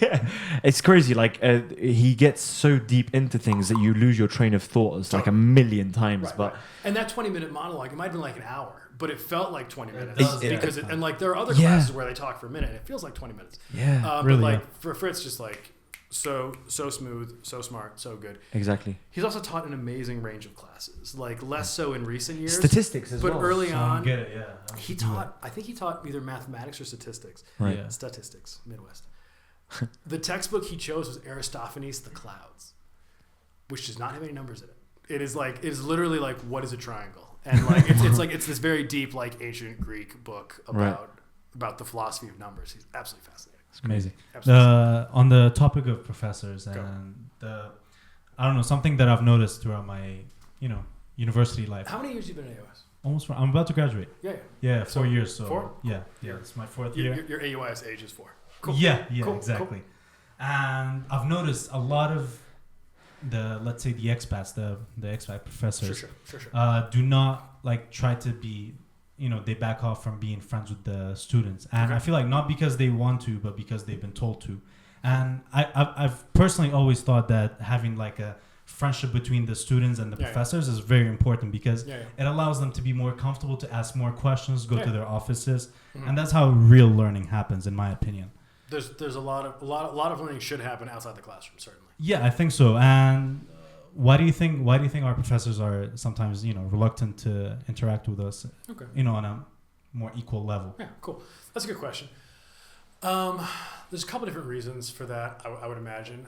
Yeah, it's crazy. Like he gets so deep into things that you lose your train of thought. It's like a million times. Right. And that 20-minute monologue, it might have been like an hour. But it felt like 20 minutes and like there are other classes where they talk for a minute and it feels like 20 minutes. Yeah, really. But like for Fritz, just like so smooth, so smart, so good. Exactly. He's also taught an amazing range of classes, like less so in recent years. Statistics as but well. early So on, get it, yeah. he taught. I think he taught either mathematics or statistics. Right. Yeah. Statistics, Midwest. The textbook he chose was Aristophanes' The Clouds, which does not have any numbers in it. It is literally like, what is a triangle? And like it's this very deep, like, ancient Greek book about the philosophy of numbers. He's absolutely fascinating. It's amazing. Absolutely. On the topic of professors and I don't know, something that I've noticed throughout my, university life. How many years have you been at AUIS? I'm about to graduate. Yeah. Yeah, 4 years. So 4? Yeah, it's my fourth year. Your AUI-S age is 4. Cool. Yeah, Cool, exactly. And I've noticed a lot of let's say the expats, the expat professors, Sure. do not like try to be, they back off from being friends with the students, and I feel like not because they want to, but because they've been told to. And I've personally always thought that having like a friendship between the students and the professors is very important, because it allows them to be more comfortable to ask more questions, go to their offices, and that's how real learning happens, in my opinion. There's a lot of learning should happen outside the classroom, certainly. Yeah, I think so. And why do you think our professors are sometimes reluctant to interact with us? On a more equal level. Yeah, cool. That's a good question. There's a couple different reasons for that. I would imagine.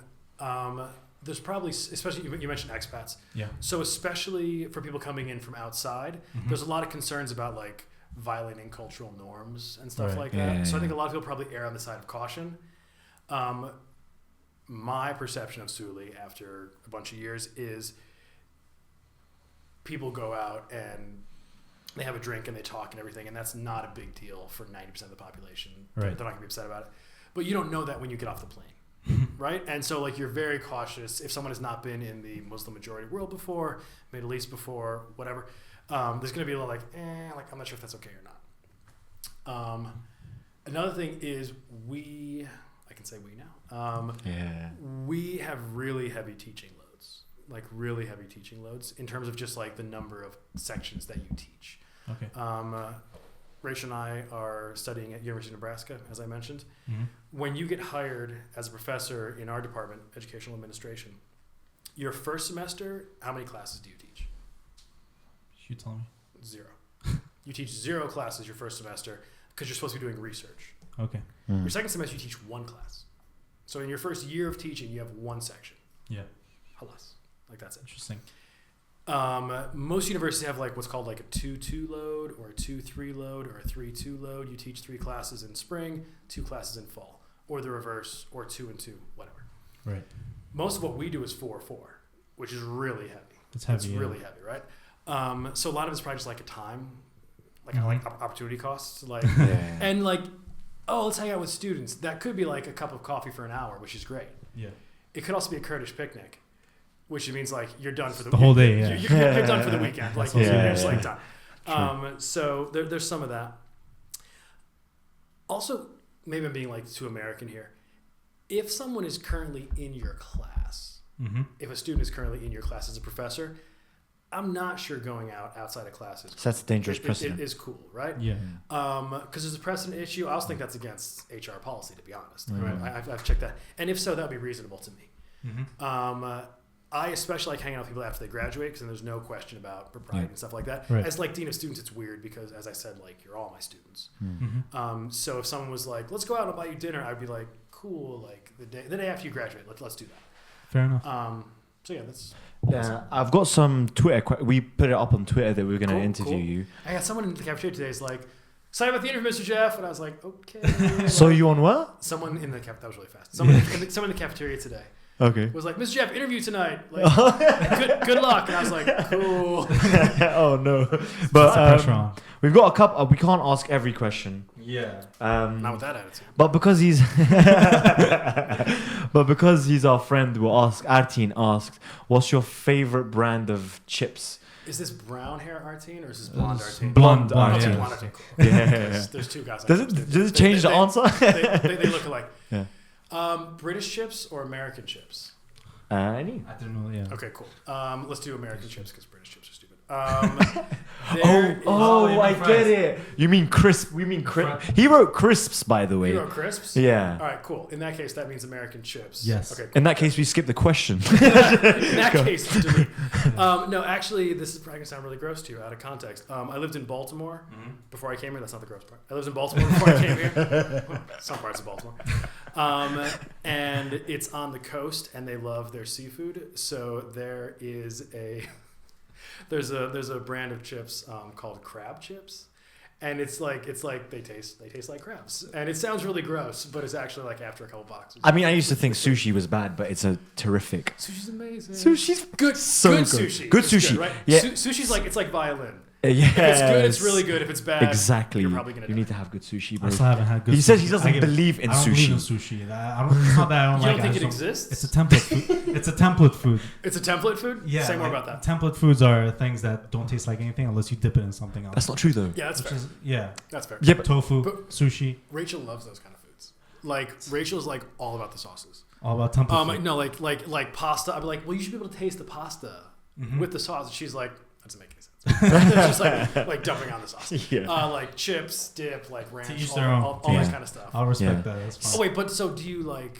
There's probably, especially you mentioned expats. Yeah. So especially for people coming in from outside, there's a lot of concerns about like violating cultural norms and stuff like that. So I think a lot of people probably err on the side of caution. My perception of Suli after a bunch of years is people go out and they have a drink and they talk and everything, and that's not a big deal for 90% of the population. Right. They're not gonna be upset about it. But you don't know that when you get off the plane. Right? And so like you're very cautious if someone has not been in the Muslim majority world before, Middle East before, whatever. There's going to be a little like I'm not sure if that's okay or not. Another thing is I can say we now. We have really heavy teaching loads, in terms of just like the number of sections that you teach. Okay. Rachel and I are studying at University of Nebraska, as I mentioned. When you get hired as a professor in our department, Educational Administration, your first semester, how many classes do you teach? You tell me. 0. You teach 0 classes your first semester because you're supposed to be doing research. Okay. Your second semester, you teach 1 class. So in your first year of teaching, you have 1 section. Yeah. Halas. Like that's it. Interesting. Most universities have like what's called like a 2-2 load or a 2-3 load or a 3-2 load. You teach 3 classes in spring, 2 classes in fall, or the reverse, or 2 and 2, whatever. Right. Most of what we do is 4-4, which is really heavy. It's heavy. It's really heavy, right? So a lot of it's probably just like a time, like like opportunity costs, like and like, let's hang out with students. That could be like a cup of coffee for an hour, which is great. Yeah. It could also be a Kurdish picnic, which means like you're done for the whole day. Yeah. You're done for the weekend. Like you're just like done. So there's some of that. Also, maybe I'm being like too American here. If someone is currently in your class, if a student is currently in your class as a professor, I'm not sure going outside of classes. So that's a dangerous precedent. It is cool, right? Yeah. Because there's a precedent issue. I also think that's against HR policy, to be honest. Right? I've checked that, and if so, that would be reasonable to me. I especially like hanging out with people after they graduate, because then there's no question about propriety and stuff like that. Right. As like Dean of Students, it's weird because, as I said, like you're all my students. So if someone was like, "Let's go out and buy you dinner," I'd be like, "Cool." Like the day after you graduate, let's do that. Fair enough. So yeah, that's. Yeah, I've got some Twitter. We put it up on Twitter that we were going to interview you. I got someone in the cafeteria today. Is like, "Sorry about the interview, Mr. Jeff," and I was like, "Okay." So you on what? Someone in the that was really fast. Someone in the cafeteria today. Okay. Was like, "Mr. Jeff, interview tonight. Like, good luck." And I was like, "Cool." Oh no! But we've got a couple. We can't ask every question. Yeah. Not with that attitude. But because he's our friend, we'll ask. Artin asked, "What's your favorite brand of chips?" Is this brown hair Artin or is this blonde Artin? Blonde Artin. Artin. Blonde Artin. Cool. There's 2 guys. Does it change the answer? They look alike. Yeah. British chips or American chips? Any. I don't know. Yeah. Okay, cool. Let's do American chips because British chips are stupid. I get it. You mean crisp? We mean crisp. He wrote crisps, by the way. You wrote crisps? Yeah. All right, cool. In that case, that means American chips. Yes. Okay. Cool. In that case, we skip the question. In that case, delete. No, actually, this is probably gonna sound really gross to you out of context. I lived in Baltimore before I came here. That's not the gross part. I lived in Baltimore before I came here. Some parts of Baltimore. And it's on the coast, and they love their seafood. So there is there's a brand of chips called crab chips, and it's like they taste like crabs, and it sounds really gross, but it's actually like after a couple boxes. I mean, I used to think sushi was bad, but it's a terrific. Sushi's amazing. Sushi's good. So good good. sushi. Good It's sushi. Good, right? Yeah. Sushi's like it's like violin. Yeah. If it's good, it's really good. If it's bad, Exactly. you're probably gonna You die. need to have good sushi, bro. I still haven't had good. He sushi. says he doesn't believe in I don't sushi. believe in sushi. It's not that I don't You like don't think I it just don't- exists? It's a template food. It's a template food. It's a template food. Yeah. Say more like, about that. Template foods are things that don't taste like anything unless you dip it in something else. That's not true, though. Yeah, that's Which fair. is, yeah. That's fair. Yeah, but Tofu, but- sushi, Rachel loves those kind of foods. Like Rachel's like all about the sauces. all about template food. No, like pasta. I'd be like, well, you should be able to taste the pasta Mhm. with the sauce. And she's like, that doesn't make any sense. It's just like dumping on the sauce. Yeah. Like chips, dip, like ranch, each all, their own. all Yeah. that kind of stuff. I'll respect Yeah. that. That's Oh fine. wait, but so do you like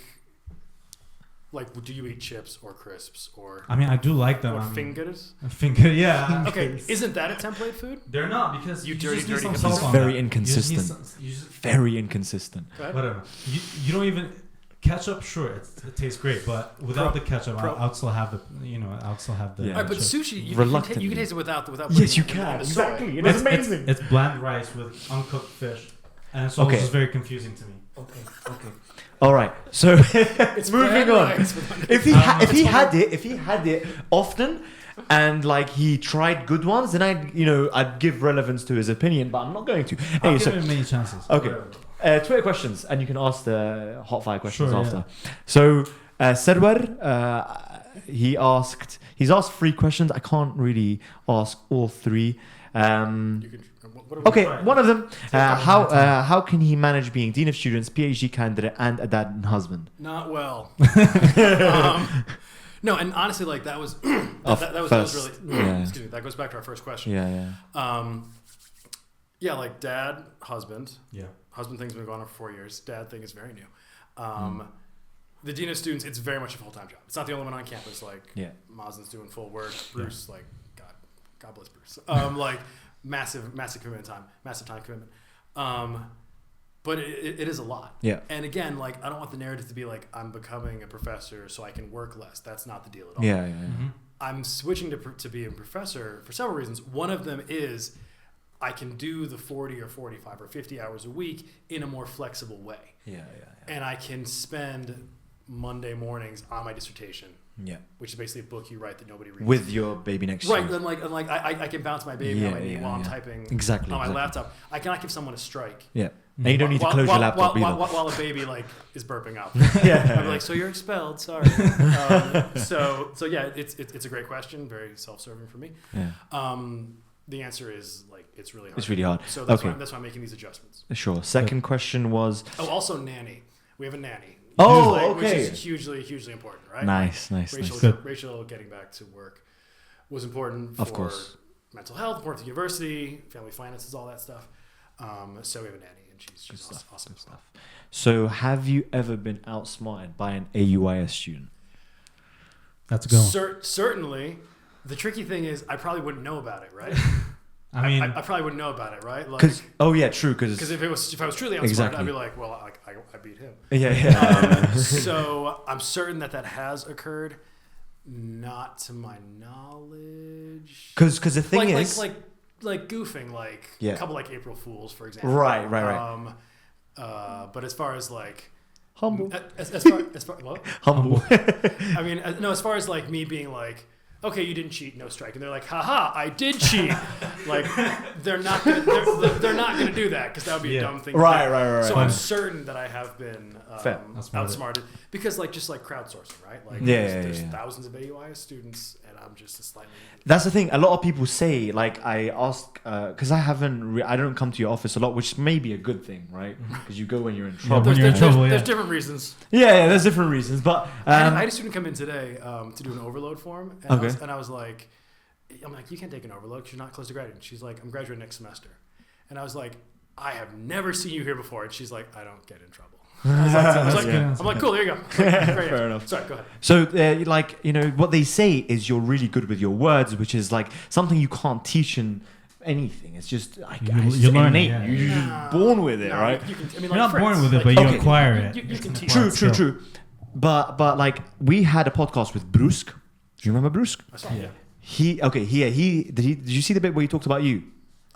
do you eat chips or crisps or I mean, I do like them. fingers? Finger, yeah. Okay, isn't that a template food? They're not because You you dirty, just need dirty some hipster. salt on Very that. inconsistent. You just need some, you just, Very inconsistent. Go ahead. whatever. You don't even ketchup. Sure, it tastes great, but without the ketchup, I'll still have the I'll still have the. Yeah. All right, but chips. sushi, you Reluctantly. can taste it without. Yes, you putting it can. in the Exactly. soy. It is amazing. It's bland rice with uncooked fish, and so Okay. it's just very confusing to me. Okay. All right. So It's moving bland on. rice with- If he had it often, and like he tried good ones, then I'd give relevance to his opinion. But I'm not going to. I'll Anyway, give so it many chances. Okay. Whatever. Twitter questions, and you can ask the hot fire questions Sure, after. So Serwer, he's asked 3 questions. I can't really ask all 3. You can, what are we Okay, trying? one of them. time. How can he manage being Dean of Students, PhD candidate, and a dad and husband? Not well. No, and honestly, like that was that was really. Yeah. Excuse me. That goes back to our first question. Yeah. Yeah, like dad, husband. Yeah. Husband thing's been going on for 4 years. Dad thing is very new. The Dean of Students, it's very much a full-time job. It's not the only one on campus. Like, Yeah. Mazen's doing full work. Bruce, like, God bless Bruce. Like, massive commitment time, massive time commitment. But it is a lot. Yeah. And again, like, I don't want the narrative to be like, I'm becoming a professor so I can work less. That's not the deal at all. Yeah. Mm-hmm. I'm switching to be a professor for several reasons. One of them is I can do the 40 or 45 or 50 hours a week in a more flexible way. Yeah. And I can spend Monday mornings on my dissertation, Yeah. which is basically a book you write that nobody reads. With your baby next to Right, you. and like I can bounce my baby on my knee while I'm typing Exactly. on my laptop. I cannot give someone a strike. Yeah. And you don't need to close your laptop either. While a baby like is burping up. Yeah. I'm like, so you're expelled. Sorry. So yeah, it's a great question. Very self-serving for me. Yeah. The answer is like it's really hard. It's really hard. So that's, Okay. that's why I'm making these adjustments. Sure. Second question was. Oh, also nanny. We have a nanny. Oh, Which okay. is hugely important, right? Nice. Rachel getting back to work was important for Of course. mental health, important to university, family finances, all that stuff. So we have a nanny, and she's awesome stuff. So, have you ever been outsmarted by an AUI-S student? That's a good one. Certainly. The tricky thing is, I probably wouldn't know about it, right? I mean, I probably wouldn't know about it, right? Like, Because because if I was truly outsmarted, Exactly. I'd be like, well, I beat him. yeah. So I'm certain that has occurred, not to my knowledge. Because the thing is, like goofing, like Yeah. a couple like April Fools, for example. Right. But as far as like Humble. as far what? Humble. I mean, no, as far as like me being like, okay, you didn't cheat, no strike, and they're like, haha, I did cheat. Like they're not gonna do that because that would be a dumb thing. to do. Right. So I'm certain that I have been Fair. outsmarted because just like crowdsourcing, right? Like there's thousands of AUI-S students, and I'm just a slightly. That's the thing. A lot of people say, like, I ask, because I I don't come to your office a lot, which may be a good thing, right? Because you go when you're in trouble. when you're in trouble, There's different reasons. Yeah, there's different reasons, but I had a student come in today to do an overload form, and I was like, I'm like, you can't take an overload 'cause you're not close to graduating. She's like, I'm graduating next semester. And I was like, I have never seen you here before. And she's like, I don't get in trouble. I'm like, cool, there you go. Great. Fair enough. Sorry, go ahead. So, like, you know, what they say is you're really good with your words, which is like something you can't teach in anything. It's just like You learn it, innate. yeah. You're just born with it, right? You can, I mean, You're like not born Fritz, with it, like, but you Okay. acquire it. You can It's teach an True, acquired skill. true. But like we had a podcast with Brusk. Do you remember Brusk? I saw it, Yeah. He did you see the bit where he talked about you?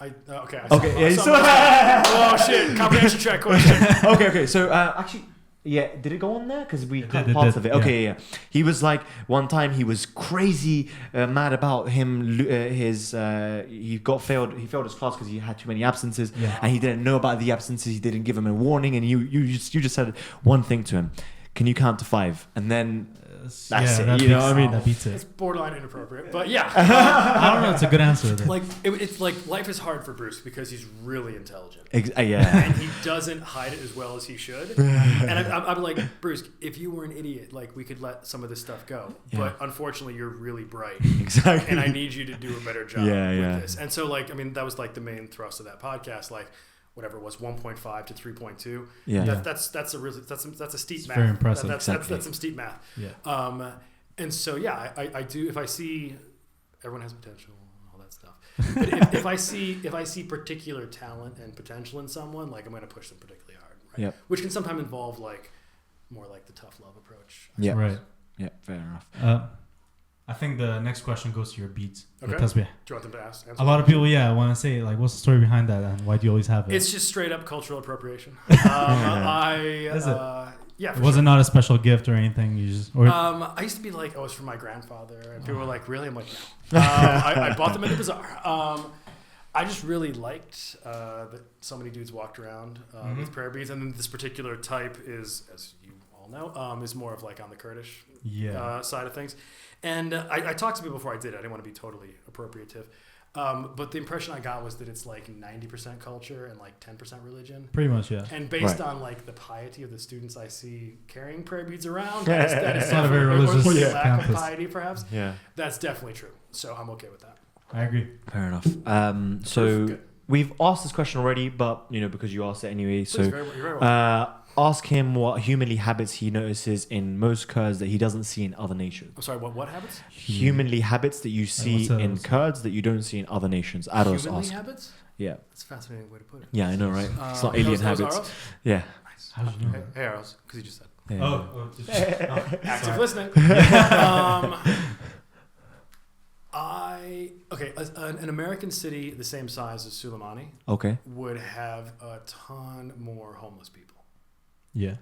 Okay. Okay, yeah, I saw oh shit! Comprehension track question. Okay. So actually, yeah, did it go on there? Because we cut did, parts of it. yeah. Okay, yeah. He was like one time he was crazy mad about him. He failed his class because he had too many absences, Yeah. and he didn't know about the absences. He didn't give him a warning, and you just said one thing to him. Can you count to 5? And then that's it. That You know what I mean? That beats It's it. borderline inappropriate, but yeah. I don't know. It's a good answer. Though. Like it's like life is hard for Bruce because he's really intelligent. Yeah. And he doesn't hide it as well as he should. And I'm like, Bruce, if you were an idiot, like we could let some of this stuff go. Yeah. But unfortunately, you're really bright, Exactly. and I need you to do a better job Yeah, with yeah. this. And so, like, I mean, that was like the main thrust of that podcast. Like, whatever it was, 1.5 to 3.2. Yeah. That's a steep It's math. very impressive. That's some steep math. Yeah. And so yeah, I do. If I see everyone has potential and all that stuff, but if I see particular talent and potential in someone, like I'm going to push them particularly hard, right? Yep. Which can sometimes involve like more like the tough love approach. Yeah. Right. Yeah. Fair enough. I think the next question goes to your beats. Okay. The tasbih. Do you want them to answer? A lot of people, want to say like, what's the story behind that, and why do you always have it? It's just straight up cultural appropriation. Is it? Yeah. Was it not a special gift or anything? You just I used to be like, oh, it's from my grandfather, and people were like, really? I'm like, no. I bought them in the bazaar. I just really liked that so many dudes walked around with prayer beads, and then this particular type is, as you all know, is more of like on the Kurdish side of things. And I talked to people before I did it. I didn't want to be totally appropriative. But the impression I got was that it's like 90% culture and like 10% religion. pretty much, yeah. And based Right. on like the piety of the students I see carrying prayer beads around, Yeah. that is It's not a very definitely- religious or the lack campus. of piety perhaps. Yeah. That's definitely true. So I'm okay with that. I agree. Fair enough. So Good. we've asked this question already, but you know, because you asked it anyway. Please, So you're very welcome. ask him what humanly habits he notices in most Kurds that he doesn't see in other nations. I'm sorry, what habits? Humanly habits that you see what's in that? Kurds that you don't see in other nations. Aros Humanly ask. habits? Yeah. That's a fascinating way to put it. Yeah, I know, right? It's not That alien was habits. Aros? Yeah. Nice. How did you know? Hey, Aros, because you just said. Yeah. Active sorry. listening. An American city the same size as Slemani Okay. would have a ton more homeless people Yeah.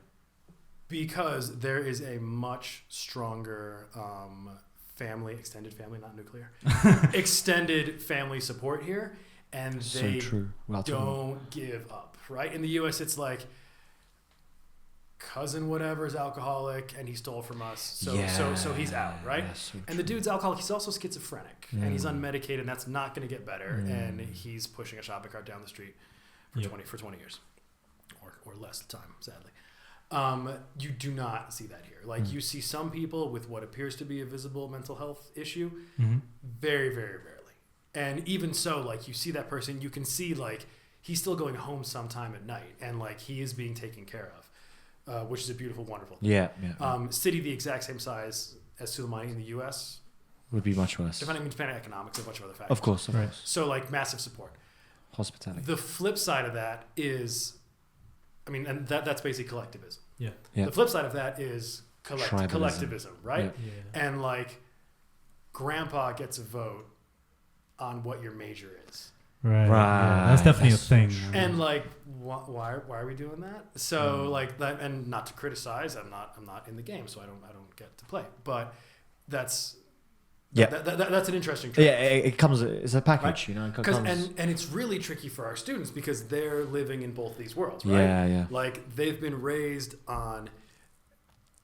because there is a much stronger extended family, not nuclear, extended family support here, and So they true. Well, don't give up, right? In the U.S., it's like cousin whatever is alcoholic and he stole from us, so he's out, right? Yeah, so And the true. dude's alcoholic. He's also schizophrenic, and he's unmedicated, and that's not going to get better. Mm. And he's pushing a shopping cart down the street for 20 years, or less time, sadly. You do not see that here. Like you see some people with what appears to be a visible mental health issue, very, very rarely. And even so, like you see that person, you can see like he's still going home sometime at night, and like he is being taken care of. Which is a beautiful, wonderful thing. Yeah. City the exact same size as Slemani in the U.S. Would be much worse. Depending on economics and a bunch of other factors. Of course. Right. So like massive support. Hospitality. The flip side of that is, and that's basically collectivism. Yeah. Yeah. The flip side of that is Tribalism. collectivism, right? Yeah. And like, grandpa gets a vote on what your major is. Right. Yeah. Right. That's definitely That's a thing. so true. And like, why are we doing that? So like that, and not to criticize, I'm not in the game, so I don't get to play. But that's that's an interesting trade. Yeah, it comes. It's a package, Right. you know. It Because comes. and it's really tricky for our students because they're living in both these worlds, right? Yeah. Like they've been raised on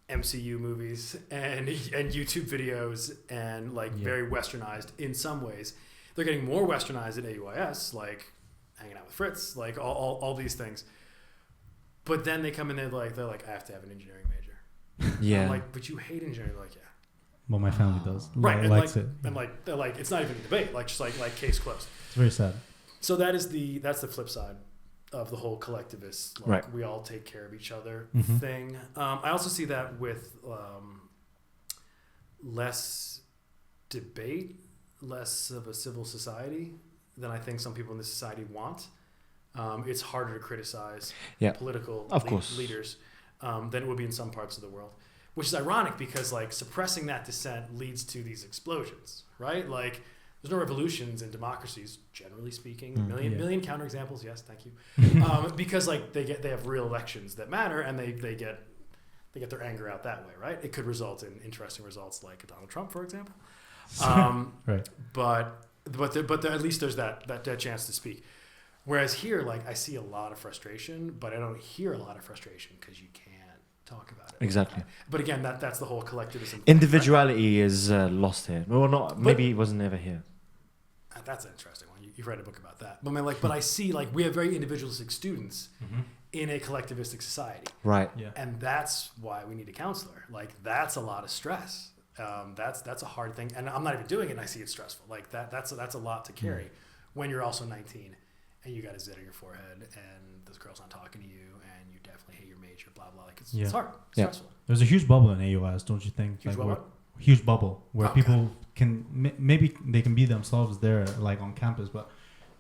MCU movies and YouTube videos and like very westernized in some ways. They're getting more westernized at AUI-S, like hanging out with Fritz, like all these things. But then they come in there they're like, I have to have an engineering major. Yeah. I'm like, but you hate engineering. They're like, yeah. But my family does. Right, and likes like, it. and like it's not even a debate. Like just like case closed. It's very sad. So that's the flip side of the whole collectivist, like Right. we all take care of each other Mhm. thing. I also see that with less debate, less of a civil society than I think some people in this society want. It's harder to criticize Yeah. political Of course. leaders than it would be in some parts of the world, which is ironic because like suppressing that dissent leads to these explosions, right? Like there's no revolutions in democracies, generally speaking. Million counterexamples, yes, thank you. Because like they have real elections that matter, and they get their anger out that way, right? It could result in interesting results like Donald Trump, for example. Right. But at least there's that chance to speak. Whereas here, like I see a lot of frustration, but I don't hear a lot of frustration because you can't talk about it. Exactly. But again, that's the whole collectivism. Individuality is lost here. Well, not maybe it wasn't ever here. Right? That's an interesting one. You've read a book about that. But I mean, but I see like we have very individualistic students in a collectivistic society. Right. Yeah. And that's why we need a counselor. Like that's a lot of stress. That's a hard thing. And I'm not even doing it and I see it stressful. Like that's a lot to carry when you're also 19 and you got a zit on your forehead and this girl's not talking to you and you definitely hate your major, blah, blah. Like it's hard, it's stressful. There's a huge bubble in AUIS, don't you think? Huge like bubble? Huge bubble where Okay. people can maybe they can be themselves there, like on campus, but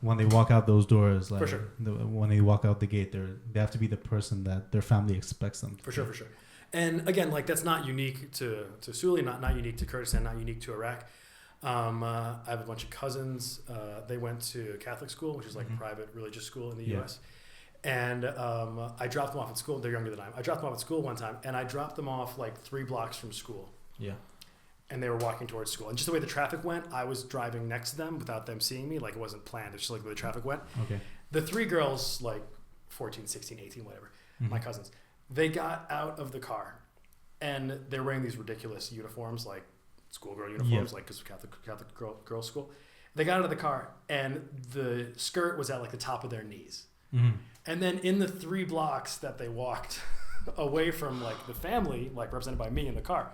when they walk out those doors, like For sure. When they walk out the gate, they have to be the person that their family expects them to For sure. And again, like that's not unique to Suli, not unique to Kurdistan, not unique to Iraq. I have a bunch of cousins. They went to Catholic school, which is like a private religious school in the U.S. And I dropped them off at school. They're younger than I am. I dropped them off at school one time, and I dropped them off like 3 blocks from school. Yeah. And they were walking towards school. And just the way the traffic went, I was driving next to them without them seeing me. Like it wasn't planned. It's just like the way the traffic went. Okay. The 3 girls, like 14, 16, 18, whatever, my cousins, they got out of the car and they're wearing these ridiculous uniforms, like schoolgirl uniforms, like because Catholic girls' school. They got out of the car and the skirt was at like the top of their knees. And then in the 3 blocks that they walked away from like the family, like represented by me in the car,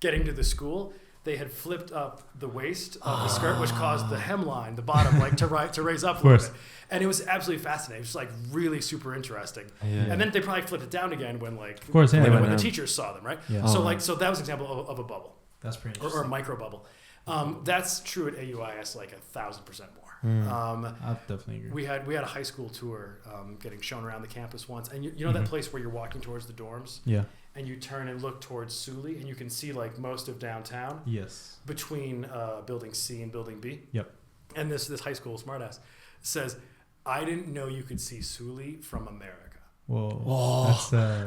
getting to the school, they had flipped up the waist of the skirt, which caused the hemline, the bottom, like to raise up a little bit. And it was absolutely fascinating. It was like really super interesting. And then they probably flipped it down again when like when the teachers saw them, right? Yeah. So that was an example of a bubble. That's pretty or a micro bubble. That's true at AUI-S like 1,000% more. I definitely agree. We had a high school tour getting shown around the campus once, and you know that place where you're walking towards the dorms, and you turn and look towards Suli, and you can see like most of downtown. Yes. Between building C and building B. Yep. And this high school smartass says, "I didn't know you could see Suli from America." Whoa.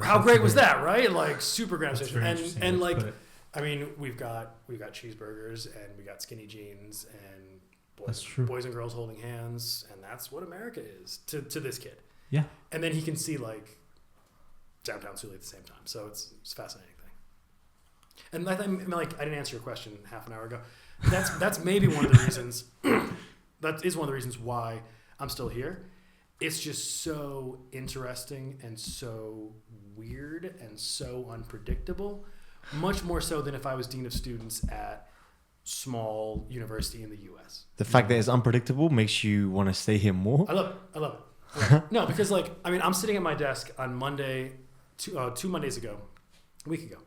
How great was that, right? Like super grand. And like, I mean, we've got cheeseburgers and we got skinny jeans and boys and girls holding hands, and that's what America is to this kid. Yeah. And then he can see like downtown Suli at the same time, so it's a fascinating thing. And I didn't answer your question half an hour ago. That's maybe one of the reasons. That is one of the reasons why I'm still here. It's just so interesting and so weird and so unpredictable. Much more so than if I was Dean of Students at small university in the U.S. The fact that it's unpredictable makes you want to stay here more. I love it. Like, no, because like, I mean, I'm sitting at my desk on Monday, 2 Mondays ago, a week ago,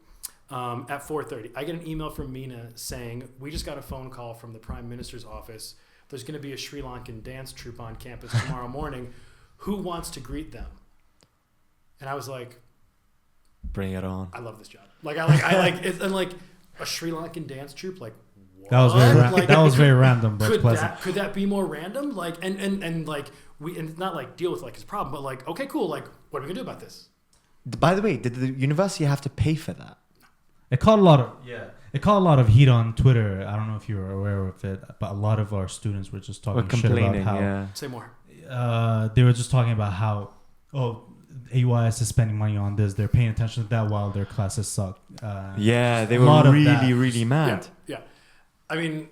at 4:30. I get an email from Mina saying, we just got a phone call from the Prime Minister's office. There's going to be a Sri Lankan dance troupe on campus tomorrow morning. Who wants to greet them? And I was like, bring it on. I love this job. Like I like it, and like a Sri Lankan dance troupe. Like what? That was very random, but pleasant. Could that be more random? Like and like and not like deal with like his problem, but like okay, cool. Like what are we gonna do about this? By the way, did the university have to pay for that? It caught a lot of heat on Twitter. I don't know if you were aware of it, but a lot of our students were just talking shit about how. Say more. They were just talking about how AUIS is spending money on this. They're paying attention to that while their classes suck. They were really mad. Yeah. I mean,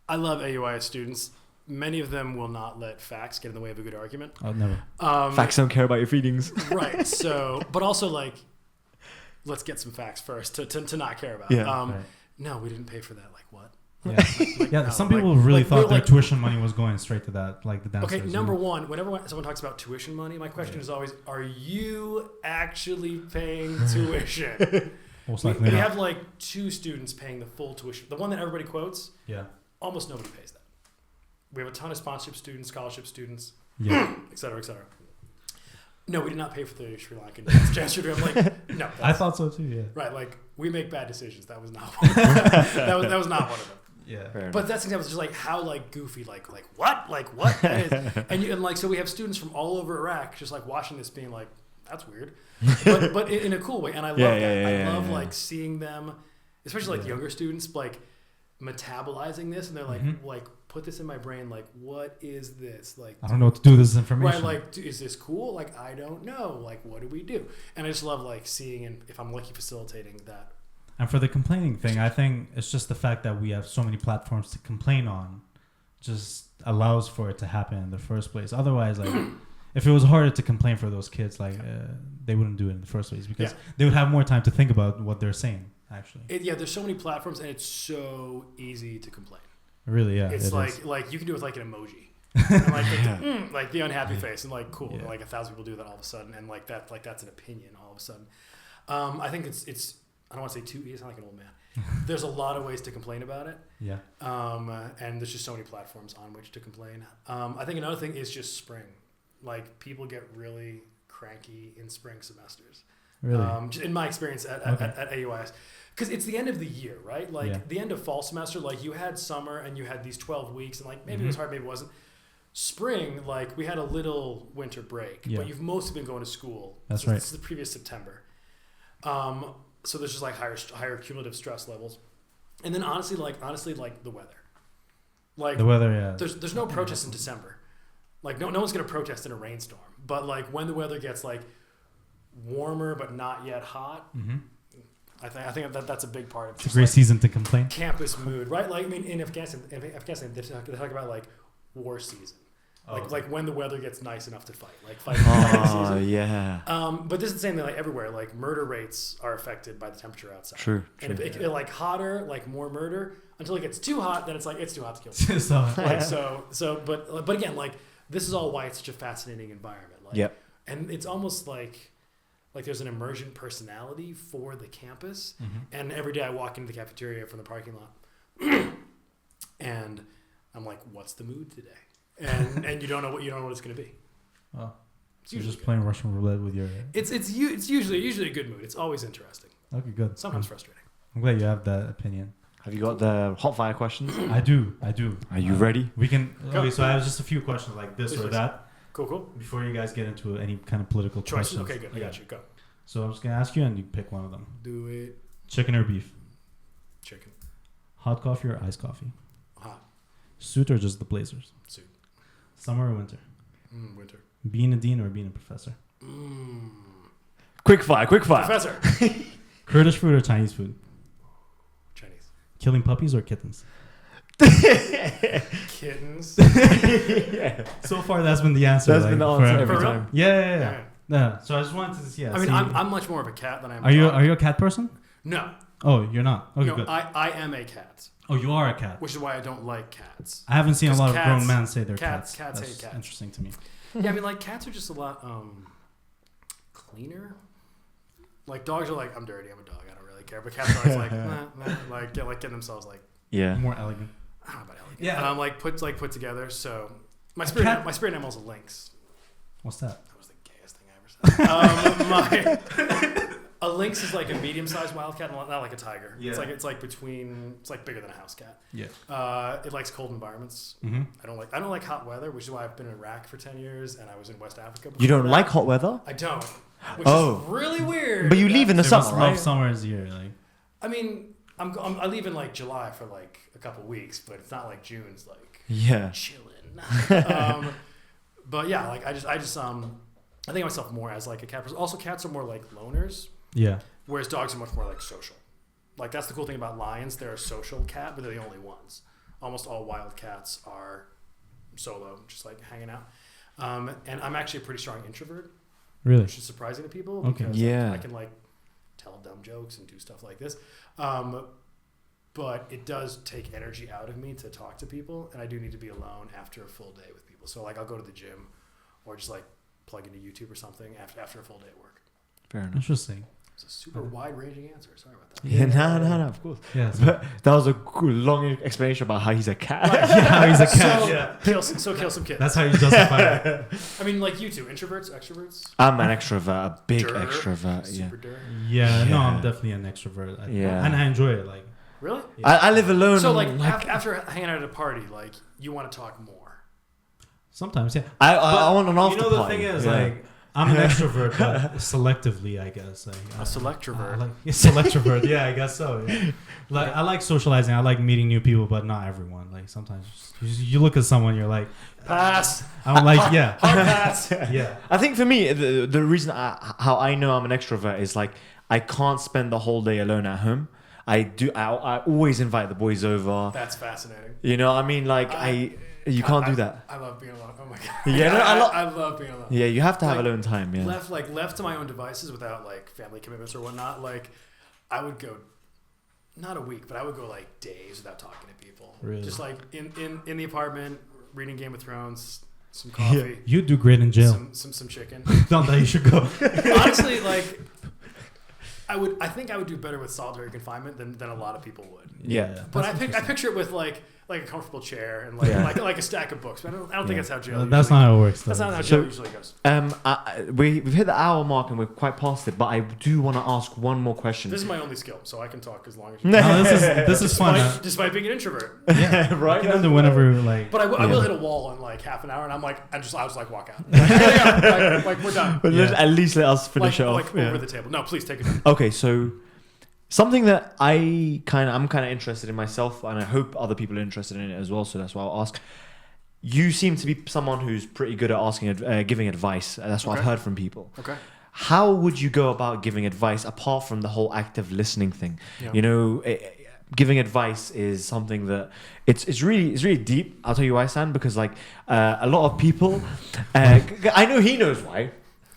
I love AUIS students. Many of them will not let facts get in the way of a good argument. Oh, never. Facts don't care about your feelings. Right. So, but also like, let's get some facts first to not care about. Yeah. no, we didn't pay for that. Like what? Yeah, no, some people really like, thought their like- tuition money was going straight to that, like the dancers. Okay, number one, whenever someone talks about tuition money, my question is always, are you actually paying tuition? Most we likely not. have like 2 students paying the full tuition. The one that everybody quotes, Yeah. almost nobody pays that. We have a ton of sponsorship students, scholarship students, Yeah. et cetera, et cetera. No, we did not pay for the Sri Lankan gesture. I'm like, no. I thought so too. Yeah. Right, like we make bad decisions. That was not one of them. that was not one of them. Yeah. But that's example, just like how like goofy, like what, that is, and like so we have students from all over Iraq just like watching this, being like, that's weird, but in a cool way, and I love that. I love like seeing them, especially like younger students, like metabolizing this, and they're like put this in my brain, like what is this, like I don't know what to do with this information. right, like is this cool, like I don't know, like what do we do, and I just love like seeing, and if I'm lucky, facilitating that. And for the complaining thing, I think it's just the fact that we have so many platforms to complain on just allows for it to happen in the first place. Otherwise, like, if it was harder to complain for those kids, like, they wouldn't do it in the first place, because they would have more time to think about what they're saying, actually. There's so many platforms, and it's so easy to complain. Really, yeah. It's it like you can do it with like an emoji. And like the unhappy face, and like cool. Yeah. And like 1,000 people do that all of a sudden, and like that's an opinion all of a sudden. I think it's I don't want to say too easy. I sound like an old man. There's a lot of ways to complain about it. Yeah. And there's just so many platforms on which to complain. I think another thing is just spring. Like people get really cranky in spring semesters. Really? In my experience at AUI-S. Because it's the end of the year, right? Like the end of fall semester, like you had summer and you had these 12 weeks, and like maybe it was hard, maybe it wasn't. Spring, like we had a little winter break, but you've mostly been going to school. That's right. This is the previous September. So there's just like higher cumulative stress levels. And then honestly, like the weather. Like the weather, yeah. There's no protest in December. Like no one's gonna protest in a rainstorm. But like when the weather gets like warmer but not yet hot, I think that's a big part of it. It's a great season to complain. Campus mood, right? Like I mean, in Afghanistan, they talk about like war season, like when the weather gets nice enough to fight, like fighting season. Yeah. But this is the same thing like everywhere. Like murder rates are affected by the temperature outside. True. And if it like hotter, like more murder, until it gets too hot, then it's like it's too hot to kill. But again, like this is all why it's such a fascinating environment. Like, and it's almost like there's an emergent personality for the campus. And every day I walk into the cafeteria from the parking lot, and I'm like, "What's the mood today?" And you don't know what it's going to be. Oh, it's you're usually just good. playing Russian roulette with your. It's usually a good mood. It's always interesting. Okay, good. Sometimes frustrating. I'm glad you have that opinion. Have you got the hot fire questions? I do. Are you ready? We can. Go. Okay, so I have just a few questions like this or that. Cool. Before you guys get into any kind of political Choices. questions. Okay, good. I got you. Go. So I'm just gonna ask you, and you pick one of them. Do it. Chicken or beef? Chicken. Hot coffee or iced coffee? Hot. Suit or just the blazers? Suit. Summer or winter? Winter. Being a dean or being a professor? Quick fire. Professor. Kurdish food or Chinese food? Chinese. Killing puppies or kittens? Kittens. So far, that's been the answer. That's been the answer every For real? time. Yeah. So I just wanted to see. I mean, I'm much more of a cat than I'm. Are you a cat person? No. Oh, you're not. Okay, No, good. I am a cat, Oh, you are a cat. which is why I don't like cats. I haven't seen a 'Cause lot of cats- grown men say they're cats cats. hate That's cats. interesting to me. Yeah, I mean, like cats are just a lot cleaner. Like dogs are like, I'm dirty, I'm a dog, I don't really care. But cats are always like, like getting themselves like, Yeah. More elegant. I don't know about elegant. Yeah. Put together. So my cat- spirit animal is a lynx. What's that? That was the gayest thing I ever said. A lynx is like a medium-sized wildcat, not like a tiger. Yeah. It's like bigger than a house cat. Yeah. It likes cold environments. Mm-hmm. I don't like hot weather, which is why I've been in Iraq for 10 years and I was in West Africa. You don't before like that. hot weather? I don't. Which is really weird. But you leave in the So you summer, must love right? summer as a year, like. I mean, I leave in like July for like a couple weeks, but it's not like June's like Yeah. chilling. But yeah, like I think of myself more as like a cat person. Also, cats are more like loners. Yeah. Whereas dogs are much more like social. Like that's the cool thing about lions. They're a social cat, but they're the only ones. Almost all wild cats are solo, just like hanging out. And I'm actually a pretty strong introvert, Really? which is surprising to people Okay. because Yeah. I can like tell dumb jokes and do stuff like this. but it does take energy out of me to talk to people, and I do need to be alone after a full day with people. So like I'll go to the gym or just like plug into YouTube or something after a full day at work. Fair enough. Interesting. It's a super wide-ranging answer. Sorry about that. Yeah, no, of course. Yes. But that was a long explanation about how he's a cat. How he's a cat. Kill some kids. That's how you justify it. I mean, like you two, introverts, extroverts. I'm an extrovert, a big Dir, extrovert. Yeah. Super dir. Yeah, no, I'm definitely an extrovert. And I enjoy it. Like, Really? yeah. I live alone. So like after hanging out at a party, like you want to talk more. sometimes, yeah. I want an after You know, the party. thing is, Yeah. like, I'm an extrovert, but selectively, I guess. Like, A selectrovert. Selectrovert, yeah, I guess so. Yeah. Like, I like socializing. I like meeting new people, but not everyone. Like, sometimes you look at someone, you're like, Pass. I'm like, yeah, Hard pass. yeah. I think for me, the reason how I know I'm an extrovert is like I can't spend the whole day alone at home. I always invite the boys over. That's fascinating. You know, I mean, like you can't do that. I love being alone. Oh my god. Yeah, no, I love being alone. Yeah, you have to have Like, alone time. Yeah. Left to my own devices without like family commitments or whatnot. Like, I would go, not a week, but I would go like days without talking to people. Really? Just like in the apartment, reading Game of Thrones, some coffee, You do great in jail. some chicken. Not that you should go. Honestly, like. I think I would do better with solitary confinement than a lot of people would. Yeah. But I picture it with like a comfortable chair and like a stack of books. But I don't think that's how jail. That's usually, not how it works. That's though. not how jail usually goes. We've hit the hour mark and we're quite past it, but I do want to ask one more question. This is my only skill, so I can talk as long as you. No, this is fun. Despite being an introvert. Yeah, Right? You can do whenever, like. But I will hit a wall in like half an hour, and I'll just like walk out. like we're done. But Yeah. at least let us finish it off. Like over the table. No, please take it. Okay, so something that I'm kind of interested in myself, and I hope other people are interested in it as well. So that's why I'll ask. You seem to be someone who's pretty good at giving advice. That's what I've Okay. heard from people. Okay. How would you go about giving advice apart from the whole active listening thing? Yeah. You know, giving advice is something that it's really deep. I'll tell you why, Sam, because like a lot of people, I know he knows why.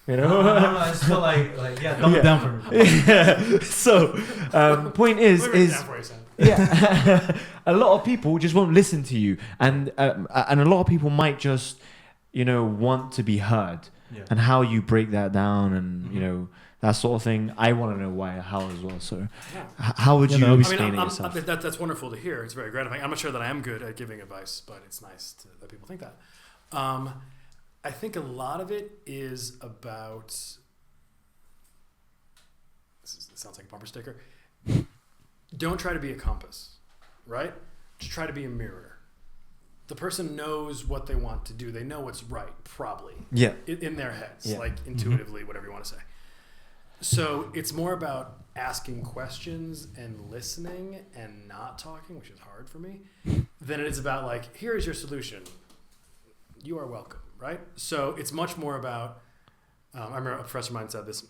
You know, I just feel like yeah, dumb it down for me. yeah. So, point is yeah, a lot of people just won't listen to you, and a lot of people might just, want to be heard, Yeah. and how you break that down, and that sort of thing. I want to know how as well. So, how would you explain it yourself? That's wonderful to hear. It's very gratifying. I'm not sure that I am good at giving advice, but it's nice that people think that. I think a lot of it is about. This sounds like a bumper sticker. Don't try to be a compass, right? Just try to be a mirror. The person knows what they want to do. They know what's right, probably. Yeah. In their heads, Yeah. like intuitively, whatever you want to say. So it's more about asking questions and listening and not talking, which is hard for me, than it is about like, here is your solution. You are welcome, right? So it's much more about, I remember a professor of mine said this,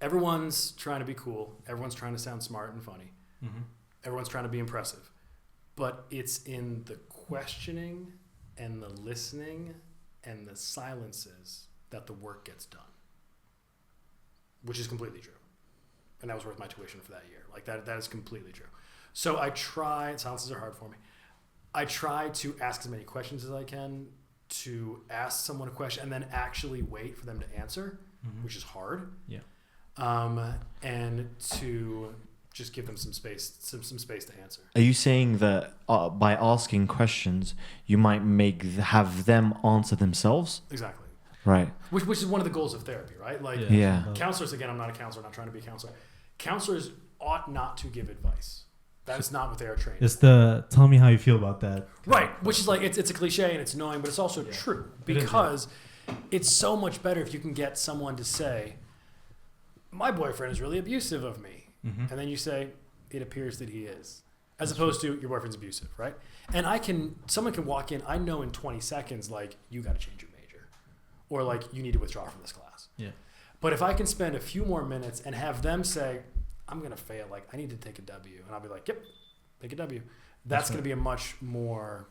everyone's trying to be cool. Everyone's trying to sound smart and funny. Mm-hmm. Everyone's trying to be impressive. But it's in the questioning and the listening and the silences that the work gets done. Which is completely true. And that was worth my tuition for that year. Like that is completely true. So silences are hard for me. I try to ask as many questions as I can, to ask someone a question and then actually wait for them to answer, which is hard. Yeah. And to just give them some space to answer. Are you saying that by asking questions, you might have them answer themselves? Exactly. Right. Which is one of the goals of therapy, right? Like Yeah. counselors, again, I'm not a counselor, not trying to be a counselor. Counselors ought not to give advice. That is not what they are trained. It's the tell me how you feel about that. Right, which is like it's a cliche and it's annoying, but it's also true because it's so much better if you can get someone to say, "My boyfriend is really abusive of me," and then you say, "It appears that he is," as opposed to your boyfriend's abusive, right? And someone can walk in, I know in 20 seconds, like you got to change your major, or like you need to withdraw from this class. Yeah. But if I can spend a few more minutes and have them say, I'm going to fail, like I need to take a W. And I'll be like, yep, take a W. That's going to be a much more